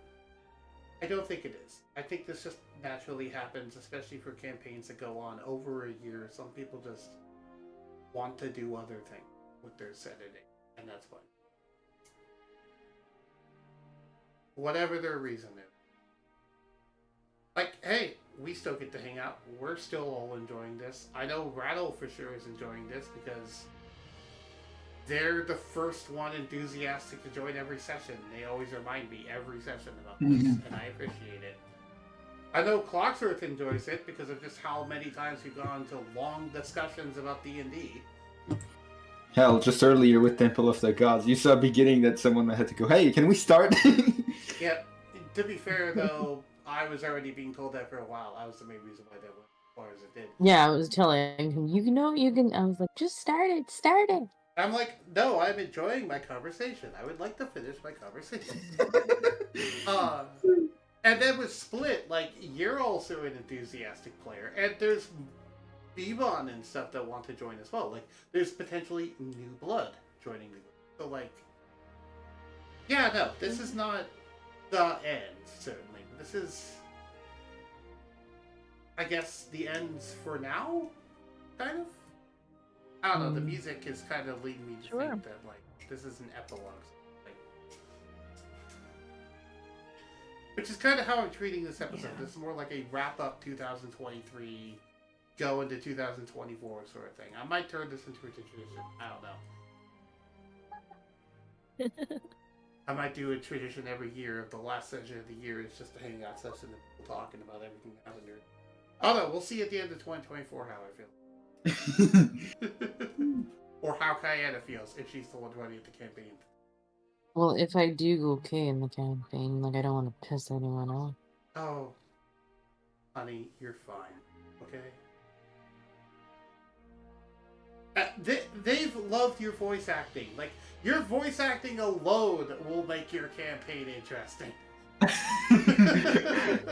Speaker 3: I don't think it is. I think this just naturally happens, especially for campaigns that go on over a year. Some people just want to do other things with their sanity, and that's fine. Whatever their reason is. Like, hey, we still get to hang out. We're still all enjoying this. I know Rattle for sure is enjoying this because they're the first one enthusiastic to join every session. They always remind me every session about this, and I appreciate it. I know Clocksworth enjoys it because of just how many times we've gone into long discussions about D&D.
Speaker 2: Hell, just earlier with Temple of the Gods, you saw beginning that someone had to go, hey, can we start?
Speaker 3: Yeah, to be fair though, I was already being told that for a while. I was the main reason why that went as far as it did.
Speaker 7: Yeah, I was telling him, you know, you can... I was like, just start it.
Speaker 3: I'm like, no, I'm enjoying my conversation. I would like to finish my conversation. And then with Split, like, you're also an enthusiastic player, and there's Bevon and stuff that want to join as well. Like, there's potentially new blood joining the group. So, like, yeah, no, this is not the end, certainly. This is, I guess, the ends for now, kind of? I don't know, the music is kind of leading me to think that, like, this is an epilogue. Which is kind of how I'm treating this episode. Yeah. This is more like a wrap-up 2023, go into 2024 sort of thing. I might turn this into a tradition. I don't know. I might do a tradition every year of the last session of the year. It's just a hangout session of people talking about everything that happened here. Oh no, we'll see at the end of 2024 how I feel. Or how Kayana feels if she's the one running the campaign.
Speaker 7: Well, if I do okay in the campaign, like, I don't want to piss anyone off.
Speaker 3: Oh, honey, you're fine, okay? They've loved your voice acting. Like, your voice acting alone will make your campaign interesting.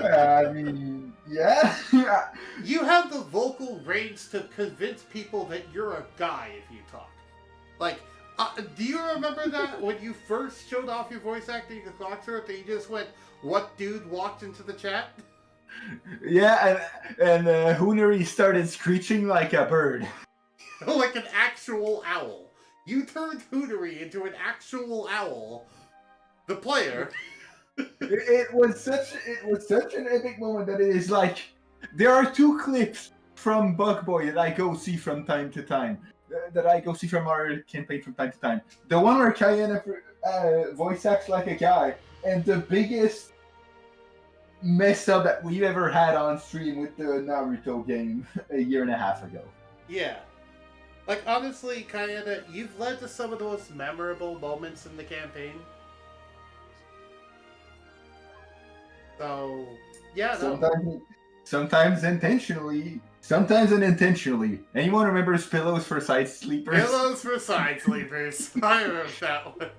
Speaker 5: I mean, yeah.
Speaker 3: You have the vocal range to convince people that you're a guy if you talk. Like, do you remember that when you first showed off your voice acting at Clocksworth that you just went, "What dude walked into the chat?"
Speaker 5: Yeah, and Hoonery started screeching like a bird.
Speaker 3: Like an actual owl. You turned Hoonery into an actual owl. The player.
Speaker 5: It was such an epic moment that it is like, there are two clips from Bug Boy that I go see from time to time. That I go see from our campaign from time to time. The one where Kayana voice acts like a guy, and the biggest mess up that we've ever had on stream with the Naruto game a year and a half ago.
Speaker 3: Yeah. Like, honestly, Kayana, you've led to some of the most memorable moments in the campaign. So, yeah, no.
Speaker 5: Sometimes intentionally, sometimes unintentionally. Anyone remembers pillows for side sleepers?
Speaker 3: Pillows for side sleepers. I remember that one.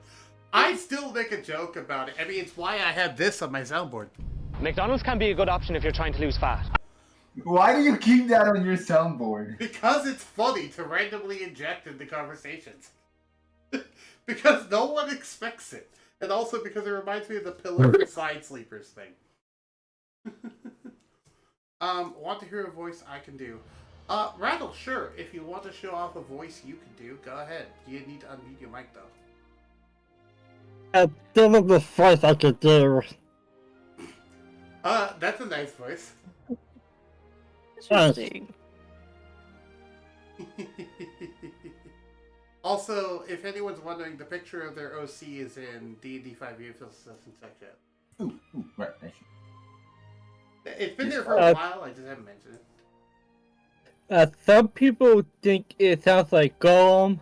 Speaker 3: I still make a joke about it. I mean, it's why I had this on my soundboard.
Speaker 8: McDonald's can be a good option if you're trying to lose fat.
Speaker 5: Why do you keep that on your soundboard?
Speaker 3: Because it's funny to randomly inject into conversations. Because no one expects it. And also because it reminds me of the pillow for side sleepers thing. Want to hear a voice I can do? Rattle, sure. If you want to show off a voice you can do, go ahead. You need to unmute your mic, though.
Speaker 1: This is the voice I could do.
Speaker 3: That's a nice voice.
Speaker 4: Interesting.
Speaker 3: Also, if anyone's wondering, the picture of their OC is in D&D 5e if this doesn't check yet.
Speaker 5: Ooh, right, thank you.
Speaker 3: It's been there for a while, I just haven't mentioned it.
Speaker 1: Some people think it sounds like Golem.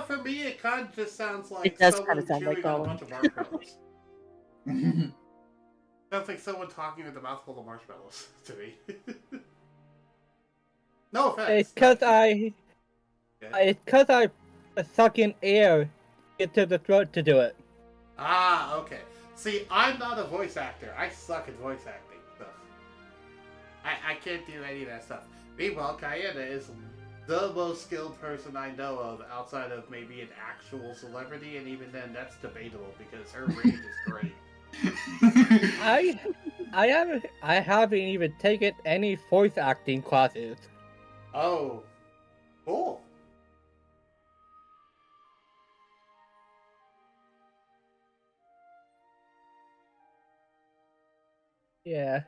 Speaker 3: For me, it kind of just sounds like
Speaker 4: It does
Speaker 3: someone
Speaker 4: kinda sound like
Speaker 3: chewing on a
Speaker 4: Gollum.
Speaker 3: bunch of marshmallows. Sounds like someone talking with a mouthful of marshmallows to me. No offense.
Speaker 1: It's cause I suck in air into the throat to do it.
Speaker 3: Ah, okay. See, I'm not a voice actor. I suck at voice acting stuff. I can't do any of that stuff. Meanwhile, Kayana is the most skilled person I know of outside of maybe an actual celebrity, and even then that's debatable because her range is great.
Speaker 1: I haven't even taken any voice acting classes.
Speaker 3: Oh, cool.
Speaker 1: Yeah.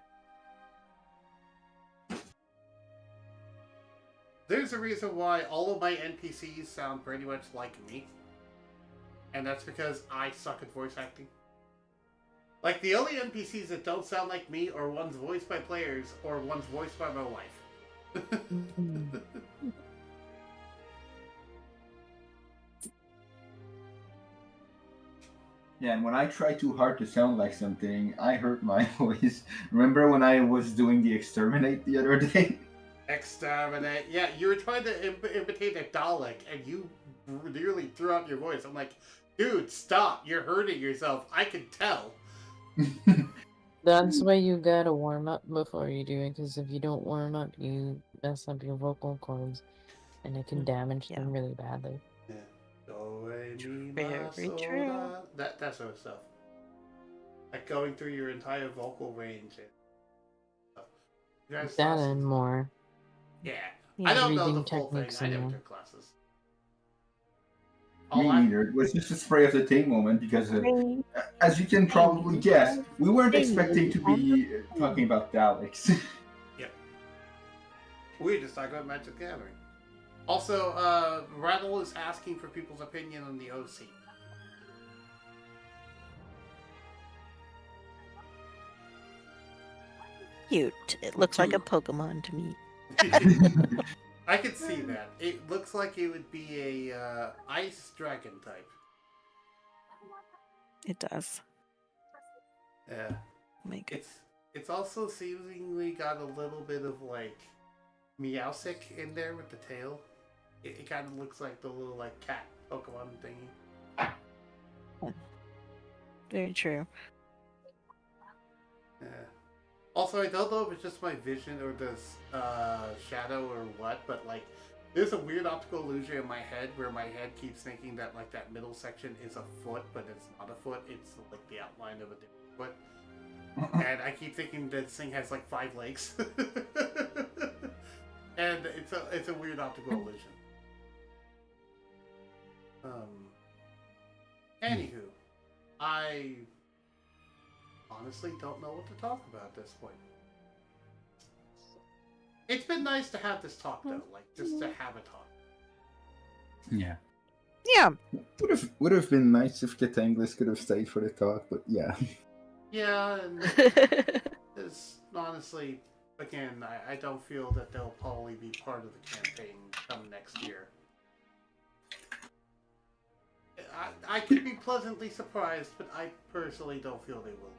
Speaker 3: There's a reason why all of my NPCs sound pretty much like me. And that's because I suck at voice acting. Like, the only NPCs that don't sound like me are ones voiced by players or ones voiced by my wife.
Speaker 5: Yeah, and when I try too hard to sound like something, I hurt my voice. Remember when I was doing the exterminate the other day?
Speaker 3: Exterminate. Yeah, you were trying to imitate a Dalek, and you nearly threw out your voice. I'm like, dude, stop. You're hurting yourself. I can tell.
Speaker 7: That's why you gotta warm up before you do it, because if you don't warm up, you mess up your vocal cords, and it can damage them really badly.
Speaker 3: Yeah. Very
Speaker 4: true.
Speaker 3: That sort of stuff. Like going through your entire vocal range. And stuff. You guys saw
Speaker 7: That and more.
Speaker 3: Yeah.
Speaker 4: Yeah,
Speaker 3: I don't know
Speaker 7: breathing
Speaker 3: the full thing.
Speaker 7: techniques
Speaker 3: I
Speaker 7: and
Speaker 3: never
Speaker 7: more.
Speaker 3: took classes.
Speaker 5: Me
Speaker 3: All I-
Speaker 5: neither. It was just a spray of the thing moment because, as you can probably guess, we weren't expecting to be talking about Daleks.
Speaker 3: Yep. We just talked about Magic the Gathering. Also, Rattle is asking for people's opinion on the OC.
Speaker 4: Cute. It looks like a Pokemon to me.
Speaker 3: I could see that. It looks like it would be a ice dragon type.
Speaker 4: It does.
Speaker 3: Yeah.
Speaker 4: Make it.
Speaker 3: It's also seemingly got a little bit of like Meowstic in there with the tail. It kind of looks like the little like cat Pokemon thingy.
Speaker 4: Very true.
Speaker 3: Yeah. Also, I don't know if it's just my vision or this shadow or what, but like there's a weird optical illusion in my head where my head keeps thinking that like that middle section is a foot, but it's not a foot. It's like the outline of a different foot. And I keep thinking that this thing has like 5 legs. And it's a weird optical illusion. Anywho, I honestly don't know what to talk about at this point. It's been nice to have this talk though, like just to have a talk.
Speaker 5: Yeah.
Speaker 4: Yeah.
Speaker 5: Would have been nice if Katanglis could have stayed for the talk, but yeah.
Speaker 3: Yeah, and it's honestly, again, I don't feel that they'll probably be part of the campaign come next year. I could be pleasantly surprised, but I personally don't feel they will.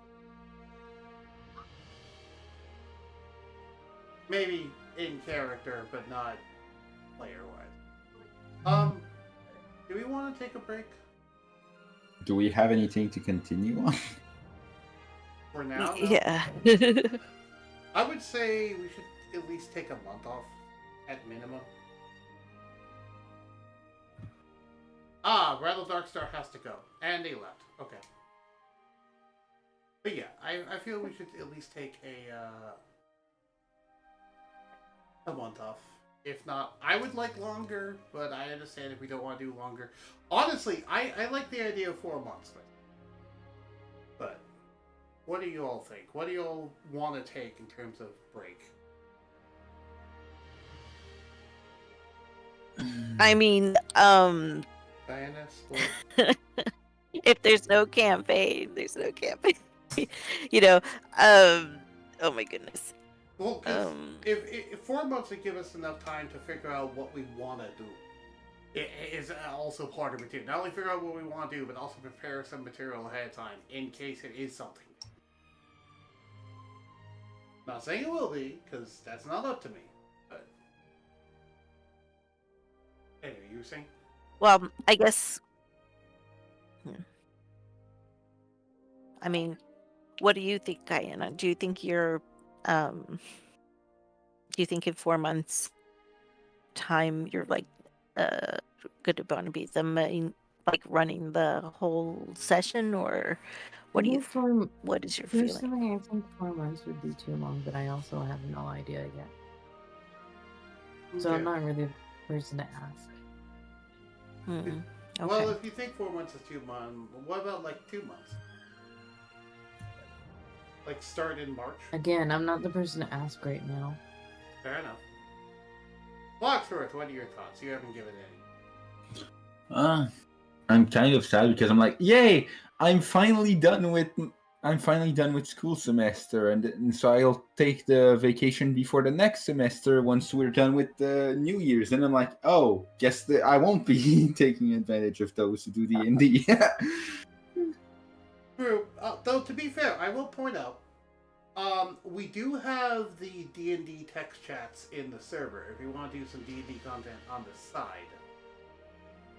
Speaker 3: Maybe in character, but not player-wise. Do we want to take a break
Speaker 2: Do we have anything to continue on?
Speaker 3: for now? No?
Speaker 4: Yeah.
Speaker 3: I would say we should at least take a month off, at minimum. Rattle Darkstar has to go. And they left. Okay. But yeah, I feel we should at least take a month off. If not, I would like longer, but I understand if we don't want to do longer. Honestly, I like the idea of 4 months. But what do you all think? What do you all want to take in terms of break?
Speaker 4: I mean,
Speaker 3: Diana, split.
Speaker 4: if there's no campaign, there's no campaign. You know, oh my goodness.
Speaker 3: Well, 'cause if 4 months would give us enough time to figure out what we want to do. It is also part of it too. Not only figure out what we want to do, but also prepare some material ahead of time in case it is something. Not saying it will be, because that's not up to me. But anyway, you were saying?
Speaker 4: Well, I guess. I mean, what do you think, Diana? Do you think you're, do you think in 4 months' time you're like, going to want to be the main, like running the whole session, or what do you? What is your feeling?
Speaker 7: Personally, I think 4 months would be too long, but I also have no idea yet. So I'm not really the person to ask.
Speaker 4: Okay.
Speaker 3: Well, if you think 4 months is 2 months, what about like 2 months? Like start in March?
Speaker 7: Again, I'm not the person to ask right now.
Speaker 3: Fair enough. Bloxworth, what are your thoughts? You haven't given any.
Speaker 2: I'm kind of sad because I'm like, yay! I'm finally done with school semester, and so I'll take the vacation before the next semester once we're done with the New Year's. And I'm like, oh, guess I won't be taking advantage of those to do D&D.
Speaker 3: True. Though to be fair, I will point out, we do have the D&D text chats in the server. If you want to do some D&D content on the side,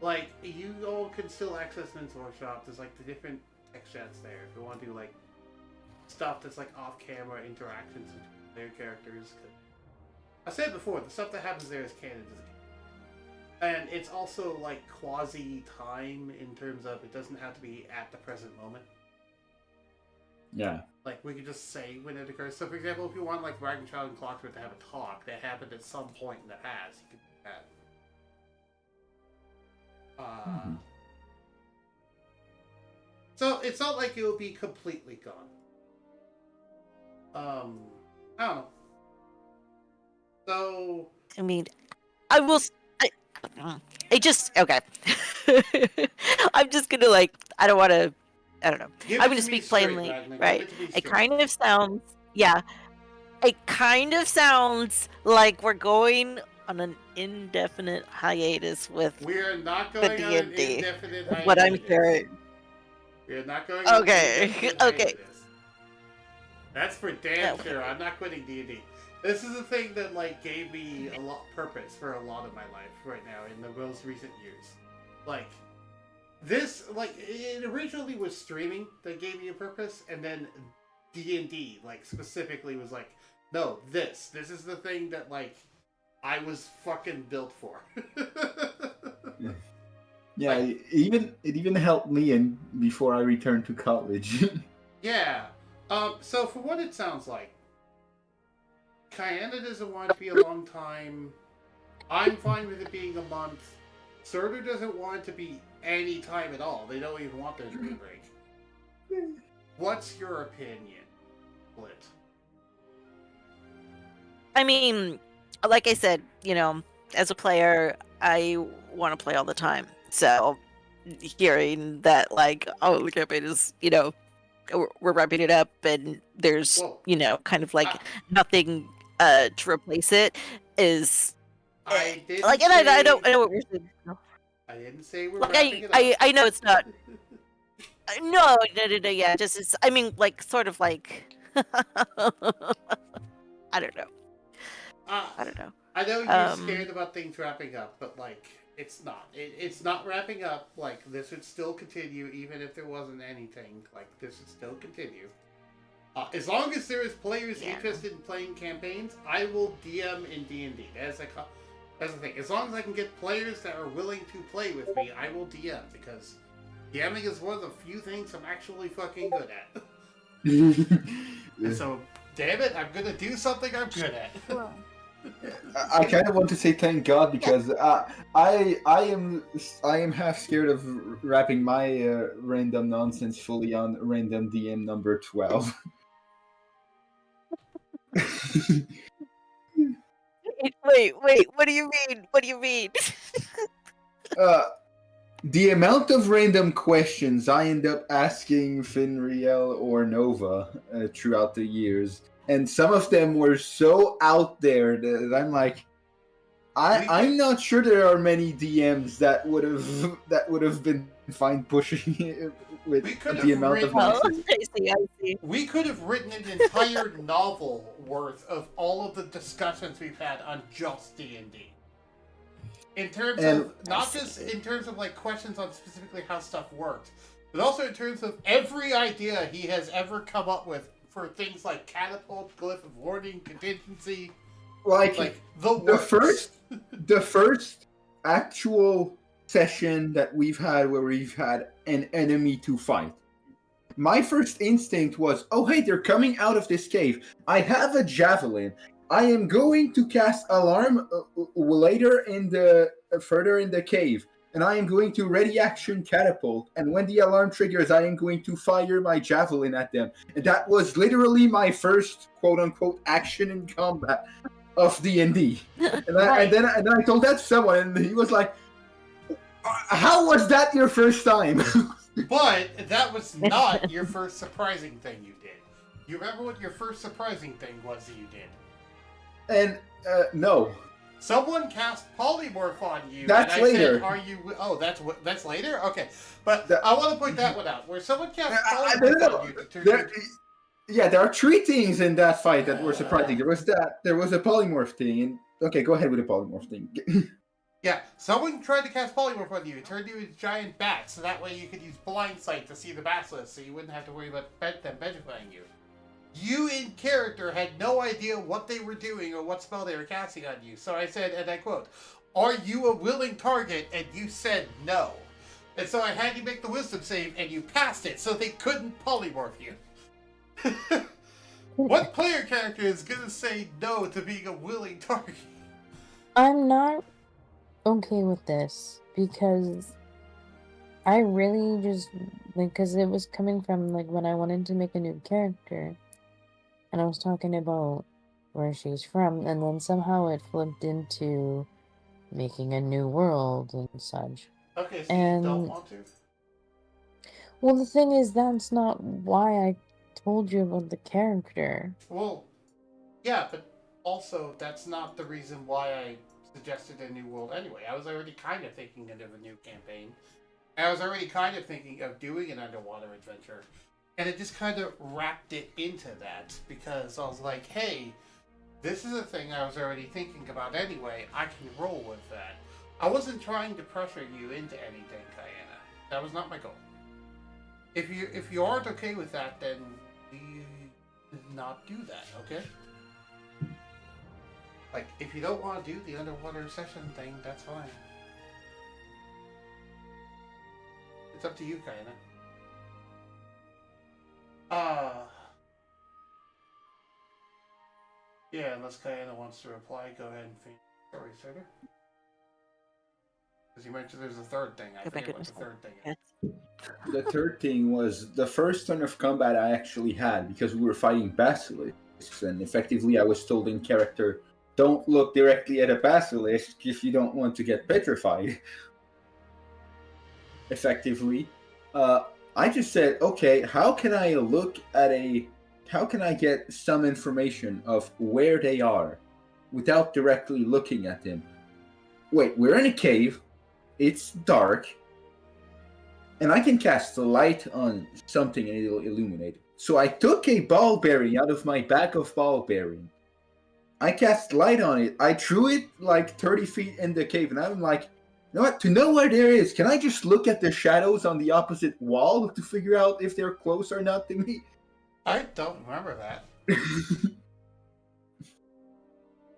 Speaker 3: like you all can still access Ninja Workshop. There's like the different text chats there. If you want to do like stuff that's like off-camera interactions with their characters. I said before, the stuff that happens there is canon to the game. And it's also like quasi-time in terms of it doesn't have to be at the present moment.
Speaker 2: Yeah.
Speaker 3: Like, we could just say when it occurs. So, for example, if you want, like, Ragnachilde and Clockwork to have a talk that happened at some point in the past, you could do that. So, it's not like it will be completely gone. I don't know. So...
Speaker 4: I mean, I will... I just... Okay. I'm just gonna, like... I don't want to... I don't know. I'm going to speak plainly, right? It kind of sounds... Yeah. It kind of sounds like we're going on an indefinite hiatus with
Speaker 3: We're not going
Speaker 4: the
Speaker 3: on an
Speaker 4: D&D.
Speaker 3: indefinite hiatus.
Speaker 4: What I'm hearing.
Speaker 3: We're not going on
Speaker 4: Okay.
Speaker 3: an indefinite
Speaker 4: Okay.
Speaker 3: hiatus. That's for damn sure. I'm not quitting D&D. This is the thing that, like, gave me a lot purpose for a lot of my life right now in the most recent years. Like... This, like, it originally was streaming that gave me a purpose, and then D&D, like, specifically was like, no, this is the thing that, like, I was fucking built for.
Speaker 2: Yeah,
Speaker 3: like,
Speaker 2: it even helped me in before I returned to college.
Speaker 3: Yeah. So for what it sounds like, Kiana doesn't want it to be a long time. I'm fine with it being a month. Surtur doesn't want it to be any time at all. They don't even want there to be a break. What's your opinion, Blit?
Speaker 4: I mean, like I said, you know, as a player, I want to play all the time. So hearing that, like, oh, the campaign is, you know, we're wrapping it up and there's, you know, kind of like nothing to replace it is...
Speaker 3: I
Speaker 4: like, and I know what we're saying.
Speaker 3: I didn't say we're
Speaker 4: Like,
Speaker 3: wrapping it up.
Speaker 4: I know it's not. No, yeah. Just it's. I mean, like, sort of like. I don't know. I don't know.
Speaker 3: I know you're
Speaker 4: Um,
Speaker 3: scared about things wrapping up, but like it's not. It's not wrapping up. Like this would still continue even if there wasn't anything. Like this would still continue. As long as there is players
Speaker 4: Yeah.
Speaker 3: interested in playing campaigns, I will DM in D&D. That's the thing. As long as I can get players that are willing to play with me, I will DM because DMing is one of the few things I'm actually fucking good at. And so, damn it, I'm gonna do something I'm good at.
Speaker 2: I kind of want to say thank God because I am half scared of wrapping my random nonsense fully on random DM number 12.
Speaker 4: Wait. What do you mean? What do you mean?
Speaker 2: The amount of random questions I end up asking Finriel or Nova throughout the years, and some of them were so out there that I'm like, I'm not sure there are many DMs that would have been fine pushing it with the amount of nonsense.
Speaker 4: I see.
Speaker 3: We could have written an entire novel worth of all of the discussions we've had on just D&D. In terms of, not just in terms of like questions on specifically how stuff works, but also in terms of every idea he has ever come up with for things like catapult, glyph of warning, contingency. Like the first actual session that we've had where we've had an enemy to fight. My first instinct was, oh hey, they're coming out of this cave. I have a javelin. I am going to cast alarm later further in the cave, and I am going to ready action catapult. And when the alarm triggers, I am going to fire my javelin at them. And that was literally my first quote unquote action in combat of D&D. And then I told that to someone, and he was like, "How was that your first time?" But that was not your first surprising thing you did. You remember what your first surprising thing was that you did?
Speaker 2: And no.
Speaker 3: Someone cast polymorph on you.
Speaker 2: That's
Speaker 3: and I
Speaker 2: later.
Speaker 3: Said, "Are you? Oh, that's later. Okay, but I want to point that one out. Where someone cast polymorph on you.
Speaker 2: There are three things in that fight that were surprising. There was a polymorph thing. And okay, go ahead with the polymorph thing.
Speaker 3: Yeah, someone tried to cast polymorph on you. It turned you into a giant bat, so that way you could use blind sight to see the basilisk, so you wouldn't have to worry about them petrifying you. You, in character, had no idea what they were doing or what spell they were casting on you. So I said, and I quote, "Are you a willing target?" And you said no. And so I had you make the wisdom save, and you passed it, so they couldn't polymorph you. What player character is gonna say no to being a willing target?
Speaker 7: I'm not okay with this because I really just because it was coming from like when I wanted to make a new character and I was talking about where she's from, and then somehow it flipped into making a new world and such.
Speaker 3: Okay, so you don't want to?
Speaker 7: Well, the thing is, that's not why I told you about the character.
Speaker 3: Well, yeah, but also that's not the reason why I suggested a new world anyway. I was already kind of thinking of a new campaign. I was already kind of thinking of doing an underwater adventure. And it just kind of wrapped it into that because I was like, hey, this is a thing I was already thinking about anyway. I can roll with that. I wasn't trying to pressure you into anything, Kayana. That was not my goal. If you aren't okay with that, then we did not do that, okay? Like, if you don't want to do the underwater session thing, that's fine. It's up to you, Kayana. Yeah, unless Kayana wants to reply, go ahead and finish the story, Sugar. Because you mentioned there's a third thing. I forget what the third thing is.
Speaker 2: The third thing was the first turn of combat I actually had because we were fighting basilisks, and effectively I was told in character, don't look directly at a basilisk if you don't want to get petrified. Effectively. I just said, okay, how can I get some information of where they are without directly looking at them? Wait, we're in a cave. it's dark, and I can cast a light on something and it'll illuminate it. So I took a ball bearing out of my bag of ball bearing. I cast light on it. I threw it like 30 feet in the cave, and I'm like, you know what? To know where there is, can I just look at the shadows on the opposite wall to figure out if they're close or not to me?
Speaker 3: I don't remember that.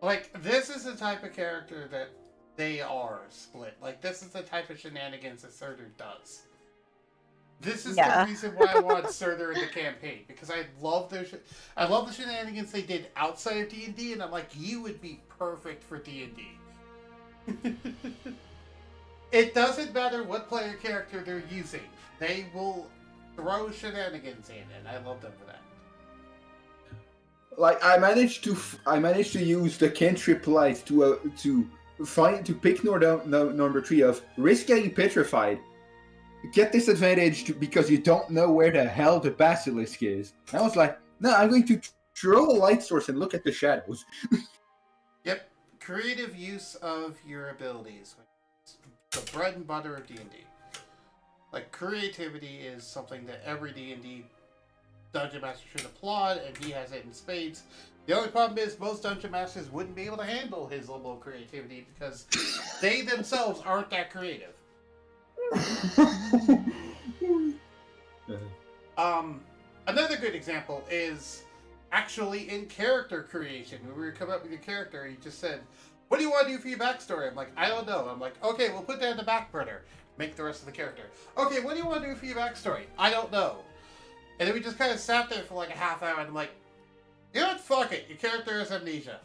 Speaker 3: Like, this is the type of character that they are split. Like, this is the type of shenanigans that Surtur does. This is the reason why I want Surtur in the campaign, because I love the shenanigans they did outside of D&D, and I'm like, you would be perfect for D&D. It doesn't matter what player character they're using; they will throw shenanigans in, and I love them for that.
Speaker 2: Like I managed to use the cantrip light to pick number 3 of risk getting petrified. Get disadvantaged because you don't know where the hell the basilisk is. And I was like, no, I'm going to throw a light source and look at the shadows.
Speaker 3: Yep, creative use of your abilities. The bread and butter of D&D. Like, creativity is something that every D&D Dungeon Master should applaud, and he has it in spades. The only problem is most Dungeon Masters wouldn't be able to handle his level of creativity because they themselves aren't that creative. Another good example is actually in character creation. When we were coming up with your character, he just said, what do you want to do for your backstory? I'm like, I don't know. I'm like, okay, we'll put that in the back burner. Make the rest of the character. Okay, what do you want to do for your backstory? I don't know. And then we just kind of sat there for like a half hour, and I'm like, you know what? Fuck it. Your character has amnesia.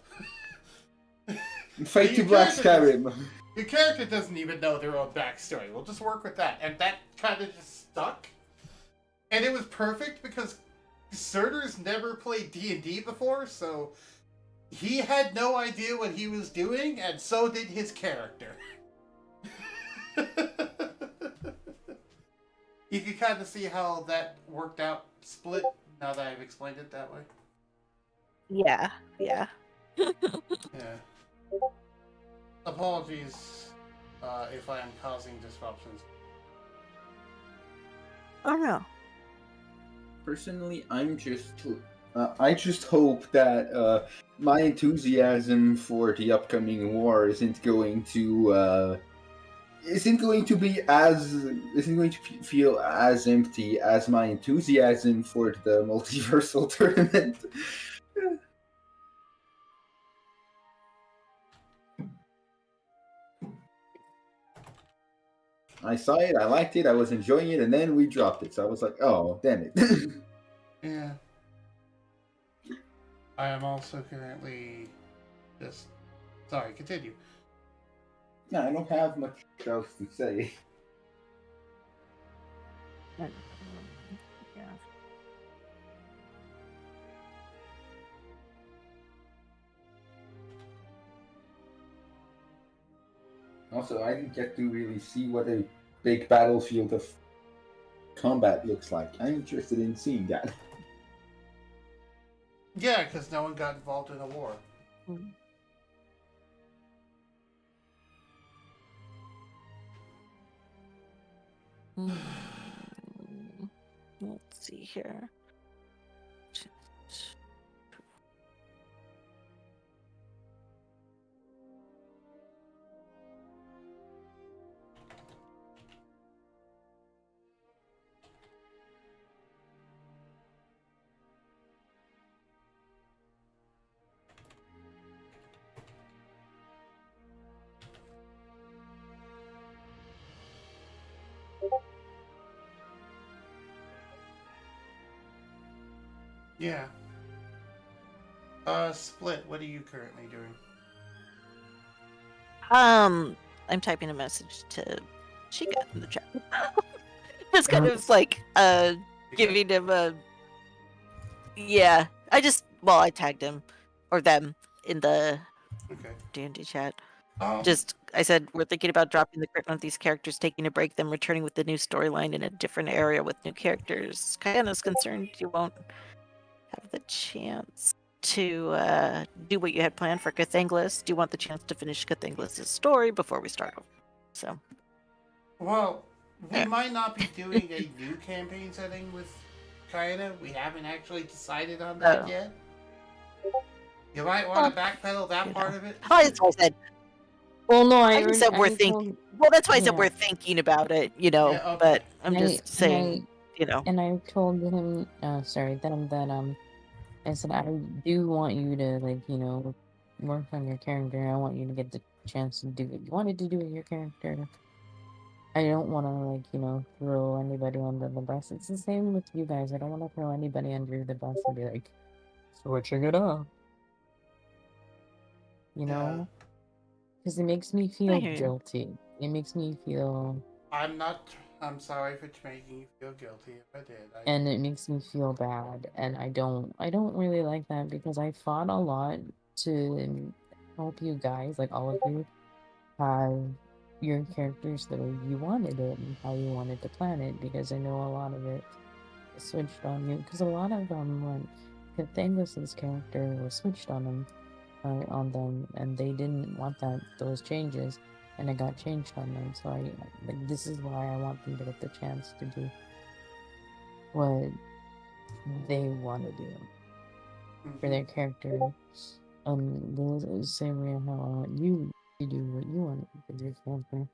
Speaker 2: Fight to Black Skyrim.
Speaker 3: Your character doesn't even know their own backstory. We'll just work with that. And that kind of just stuck. And it was perfect because Surtur's never played D&D before, so he had no idea what he was doing, and so did his character. You can kind of see how that worked out split now that I've explained it that way.
Speaker 4: Yeah.
Speaker 3: Yeah. Apologies if I am causing disruptions.
Speaker 4: Oh no.
Speaker 2: Personally, I just hope that my enthusiasm for the upcoming war isn't going to feel as empty as my enthusiasm for the multiversal tournament. I saw it, I liked it, I was enjoying it, and then we dropped it. So I was like, oh, damn it.
Speaker 3: Yeah. I am also currently just... Sorry, continue.
Speaker 2: No, I don't have much else to say.
Speaker 4: Yeah.
Speaker 2: Also, I didn't get to really see what a big battlefield of combat looks like. I'm interested in seeing that.
Speaker 3: Yeah, because no one got involved in a war.
Speaker 4: Let's see here.
Speaker 3: Yeah. Split, what are you currently doing?
Speaker 4: I'm typing a message to Chica in the chat. Just kind of like giving him a I tagged him or them in the D&D chat. I said we're thinking about dropping the crit on these characters, taking a break, then returning with the new storyline in a different area with new characters. Kind of concerned you won't have the chance to do what you had planned for Cathanglis. Do you want the chance to finish Cathanglis' story before we start over? So
Speaker 3: Well, we might not be doing a new campaign setting with Kaina. We haven't actually decided on that
Speaker 4: Oh.
Speaker 3: yet. You might want to backpedal that part of it.
Speaker 4: Oh, that's why I said.
Speaker 7: Well, no,
Speaker 4: I just said we're thinking. Well, that's why I said
Speaker 7: yeah.
Speaker 4: we're thinking about it. You know,
Speaker 3: Yeah, okay.
Speaker 4: but I'm
Speaker 7: And
Speaker 4: just saying. You know.
Speaker 7: And I told him, sorry, that I said I do want you to work on your character. I want you to get the chance to do what you wanted to do with your character. I don't want to throw anybody under the bus. It's the same with you guys. I don't want to throw anybody under the bus and be like, switching it up. You know? Because it makes me feel guilty. It makes me feel...
Speaker 3: I'm sorry for making you feel guilty if I did.
Speaker 7: And it makes me feel bad. And I don't really like that because I fought a lot to help you guys, like all of you, have your characters the way you wanted it and how you wanted to plan it, because I know a lot of it switched on you. Because a lot of when Cathangus's character was switched on them, and they didn't want those changes, and it got changed on them. So this is why I want them to get the chance to do what they want to do for their character. The same way how I want you to do what you want with your character.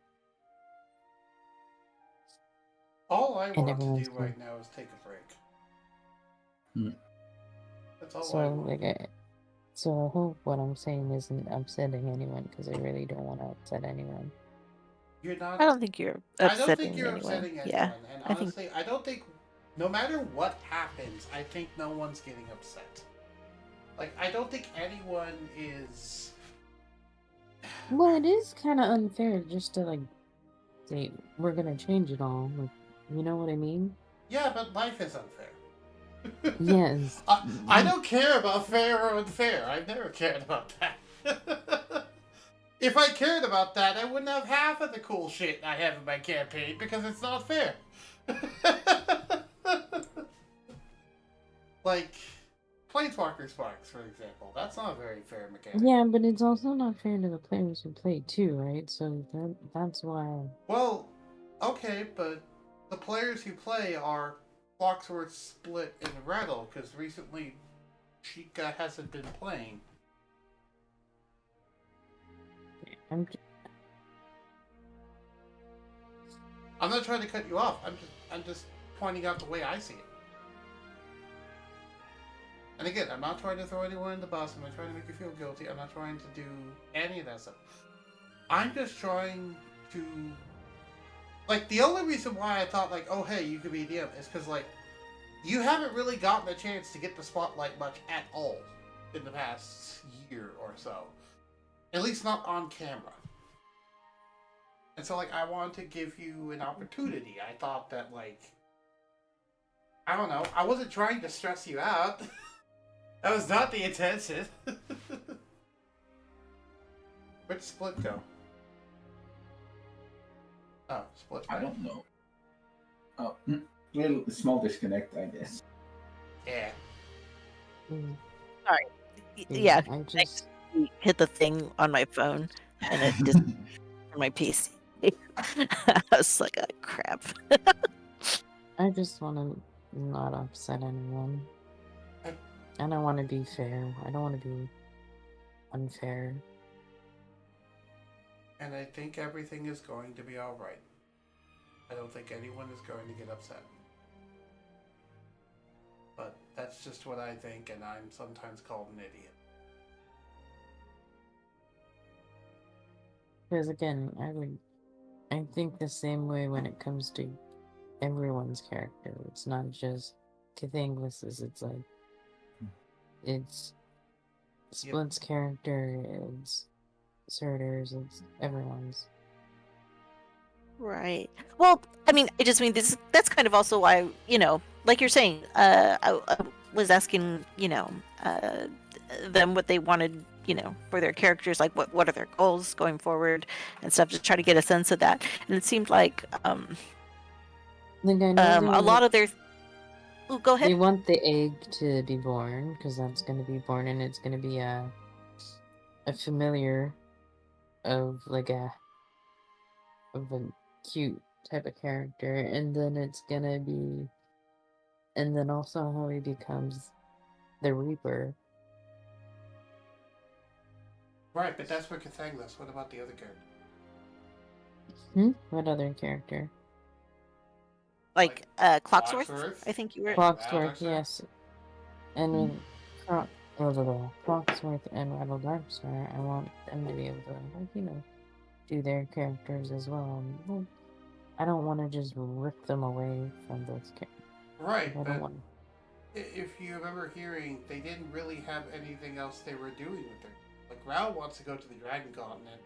Speaker 3: All I want to do right now is take a break. That's all I want.
Speaker 7: So I hope what I'm saying isn't upsetting anyone, because I really don't want to upset anyone.
Speaker 3: You're not.
Speaker 4: I don't think you're upsetting
Speaker 3: I don't think you're
Speaker 4: anyone.
Speaker 3: upsetting anyone.
Speaker 4: Yeah,
Speaker 3: And honestly, I don't think, no matter what happens, I think no one's getting upset. Like, I don't think anyone is.
Speaker 7: Well, it is kind of unfair just to say we're gonna change it all. You know what I mean?
Speaker 3: Yeah, but life is unfair.
Speaker 7: Yes.
Speaker 3: I don't care about fair or unfair. I've never cared about that. If I cared about that, I wouldn't have half of the cool shit I have in my campaign, because it's not fair. Like, Planeswalker Sparks, for example. That's not a very fair mechanic.
Speaker 7: Yeah, but it's also not fair to the players who play too, right? So that's why...
Speaker 3: Well, okay, but the players who play are Flocksworth, Split, and Rattle, because recently Chica hasn't been playing.
Speaker 7: I'm
Speaker 3: not trying to cut you off. I'm just pointing out the way I see it. And again, I'm not trying to throw anyone in the bus. I'm not trying to make you feel guilty. I'm not trying to do any of that stuff. I'm just trying to... Like, the only reason why I thought, oh, hey, you could be a DM is because, you haven't really gotten a chance to get the spotlight much at all in the past year or so. At least not on camera. And so, I wanted to give you an opportunity. I thought that, I don't know. I wasn't trying to stress you out. That was not the intention. Where'd Split go? Oh, Split.
Speaker 2: I don't know. Oh, little small disconnect, I guess.
Speaker 3: Yeah.
Speaker 4: Sorry. Yeah. I just hit the thing on my phone, and it just on my PC. I was like, oh, crap.
Speaker 7: I just want to not upset anyone. And I want to be fair. I don't want to be unfair.
Speaker 3: And I think everything is going to be alright. I don't think anyone is going to get upset. But that's just what I think, and I'm sometimes called an idiot.
Speaker 7: Because again, I think the same way when it comes to everyone's character. It's not just Cathangus's, it's Split's character, it's Surtur's, it's everyone's.
Speaker 4: Right. Well, I mean, that's kind of also why, like you're saying, I was asking, them what they wanted, for their characters, what are their goals going forward and stuff, to try to get a sense of that. And it seemed like, a lot of their... Oh, go ahead.
Speaker 7: They want the egg to be born, because that's going to be born, and it's going to be a familiar of a cute type of character, and then it's gonna be, and then also how he becomes the Reaper.
Speaker 3: Right, but that's for Cathanglas. What about the other character?
Speaker 7: What other character?
Speaker 4: Like Clocksworth,
Speaker 3: Clocksworth?
Speaker 4: I think you were.
Speaker 7: Clocksworth,
Speaker 3: Darkseid?
Speaker 7: yes. And with Clocksworth and Rattle Darkstar, I want them to be able to, like, you know, do their characters as well. Well, I don't want to just rip them away from those characters.
Speaker 3: Right,
Speaker 7: I don't
Speaker 3: but
Speaker 7: want.
Speaker 3: if you remember hearing, they didn't really have anything else they were doing with their... Like, Rao wants to go to the Dragon Continent.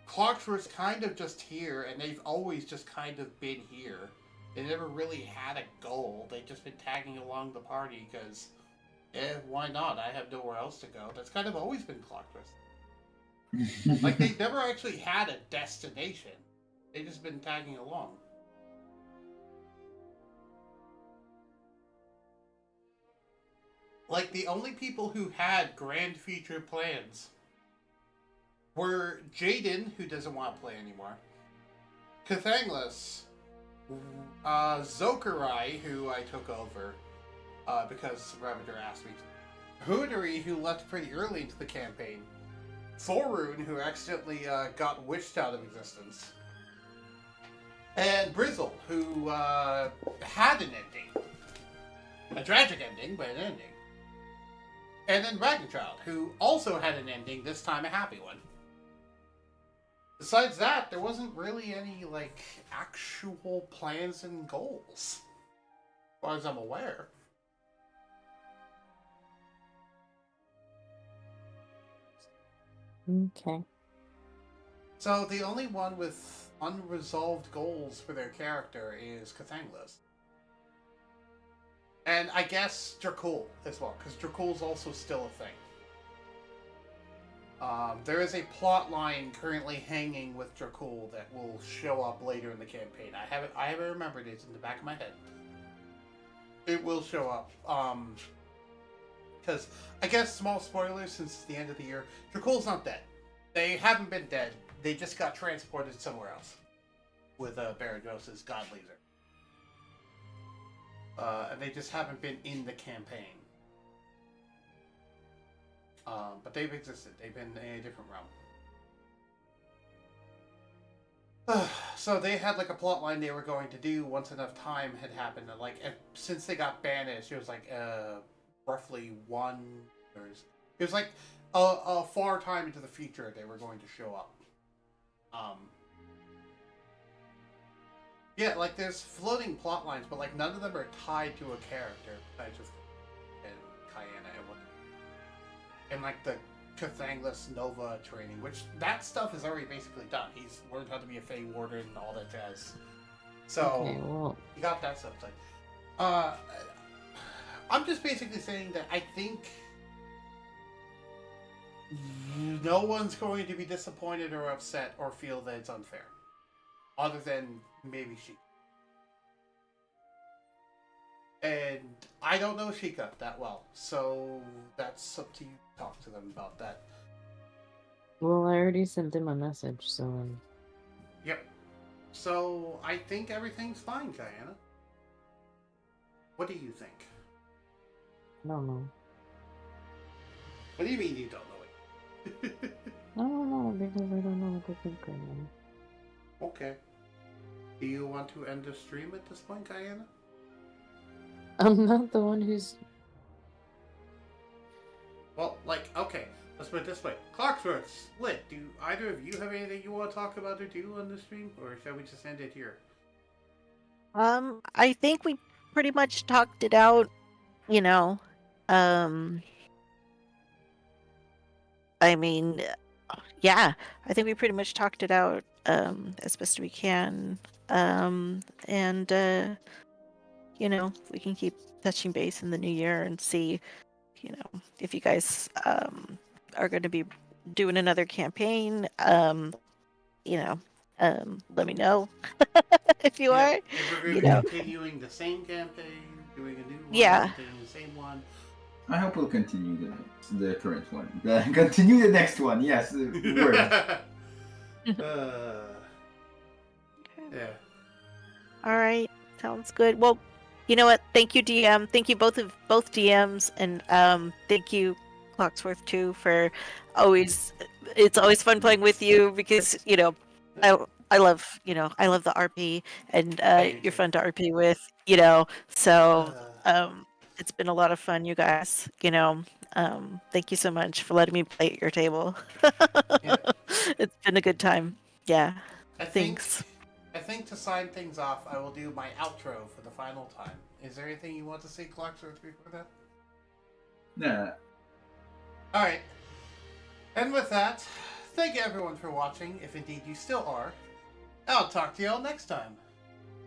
Speaker 3: Clocksworth's kind of just here, and they've always just kind of been here. They never really had a goal. They've just been tagging along the party because, why not? I have nowhere else to go. That's kind of always been Clocksworth. Like, they've never actually had a destination. They've just been tagging along. Like, the only people who had grand future plans were Jaden, who doesn't want to play anymore, Cathanglas, Zokarai, who I took over because Ravager asked me to, Hootery, who left pretty early into the campaign, Thorun, who accidentally got witched out of existence, and Brizzle, who had an ending. A tragic ending, but an ending. And then ragnachilde, who also had an ending, this time a happy one. Besides that, there wasn't really any, like, actual plans and goals, as far as I'm aware.
Speaker 7: Okay.
Speaker 3: So the only one with unresolved goals for their character is Cathanglas. And I guess Dracul as well, because Dracul's also still a thing. There is a plot line currently hanging with Dracul that will show up later in the campaign. I haven't remembered it. It's in the back of my head. It will show up. Because I guess small spoilers since it's the end of the year. Dracul's not dead. They haven't been dead. They just got transported somewhere else with Baragos's God Laser. And they just haven't been in the campaign. But they've existed. They've been in a different realm. So they had like a plot line they were going to do once enough time had happened. And like since they got banished, it was like roughly it was like a far time into the future they were going to show up. Yeah, like there's floating plot lines, but like none of them are tied to a character besides just Kyanna and like the Cathanglas Nova training, which that stuff is already basically done. He's learned how to be a Fey Warden and all that jazz. So
Speaker 7: Okay, well,
Speaker 3: you got that stuff done. I'm just basically saying that I think no one's going to be disappointed or upset or feel that it's unfair. Other than maybe Sheikah. And I don't know Sheikah that well, so that's up to you to talk to them about that.
Speaker 7: well, I already sent them a message, so
Speaker 3: Yep. So I think everything's fine, Kyanna. What do you think?
Speaker 7: I don't know.
Speaker 3: What do you mean you don't know it?
Speaker 7: I don't know because I don't know what to think right now.
Speaker 3: Okay. Do you want to end the stream at this point, Kyanna?
Speaker 7: I'm not the one who's.
Speaker 3: Well, like, okay, let's put it this way. Clocksworth, Split, do either of you have anything you want to talk about or do on the stream? Or shall we just end it here?
Speaker 4: I think we pretty much talked it out, you know. I mean, yeah, I think we pretty much talked it out as best we can. And you know, we can keep touching base in the new year and see, you know, if you guys are going to be doing another campaign. You know, let me know if you are.
Speaker 3: If we're going
Speaker 4: You
Speaker 3: to
Speaker 4: know.
Speaker 3: be continuing the same campaign, doing a new one,
Speaker 4: Yeah.
Speaker 3: continuing the same one.
Speaker 2: I hope we'll continue the current one. Continue the next one, yes. Word.
Speaker 3: Yeah.
Speaker 4: All right, sounds good. Well, you know what? Thank you, DM. Thank you both DMs, and thank you, Clocksworth too, for always. It's always fun playing with you because I I love I love the RP, and
Speaker 3: I do
Speaker 4: you're
Speaker 3: too.
Speaker 4: fun to RP with. So it's been a lot of fun, you guys. Thank you so much for letting me play at your table.
Speaker 3: Yeah.
Speaker 4: It's been a good time. Yeah.
Speaker 3: I think
Speaker 4: Thanks.
Speaker 3: to sign things off, I will do my outro for the final time. Is there anything you want to say, Clocksworth, before that?
Speaker 5: Nah.
Speaker 3: All right. And with that, thank you everyone for watching, if indeed you still are. I'll talk to you all next time.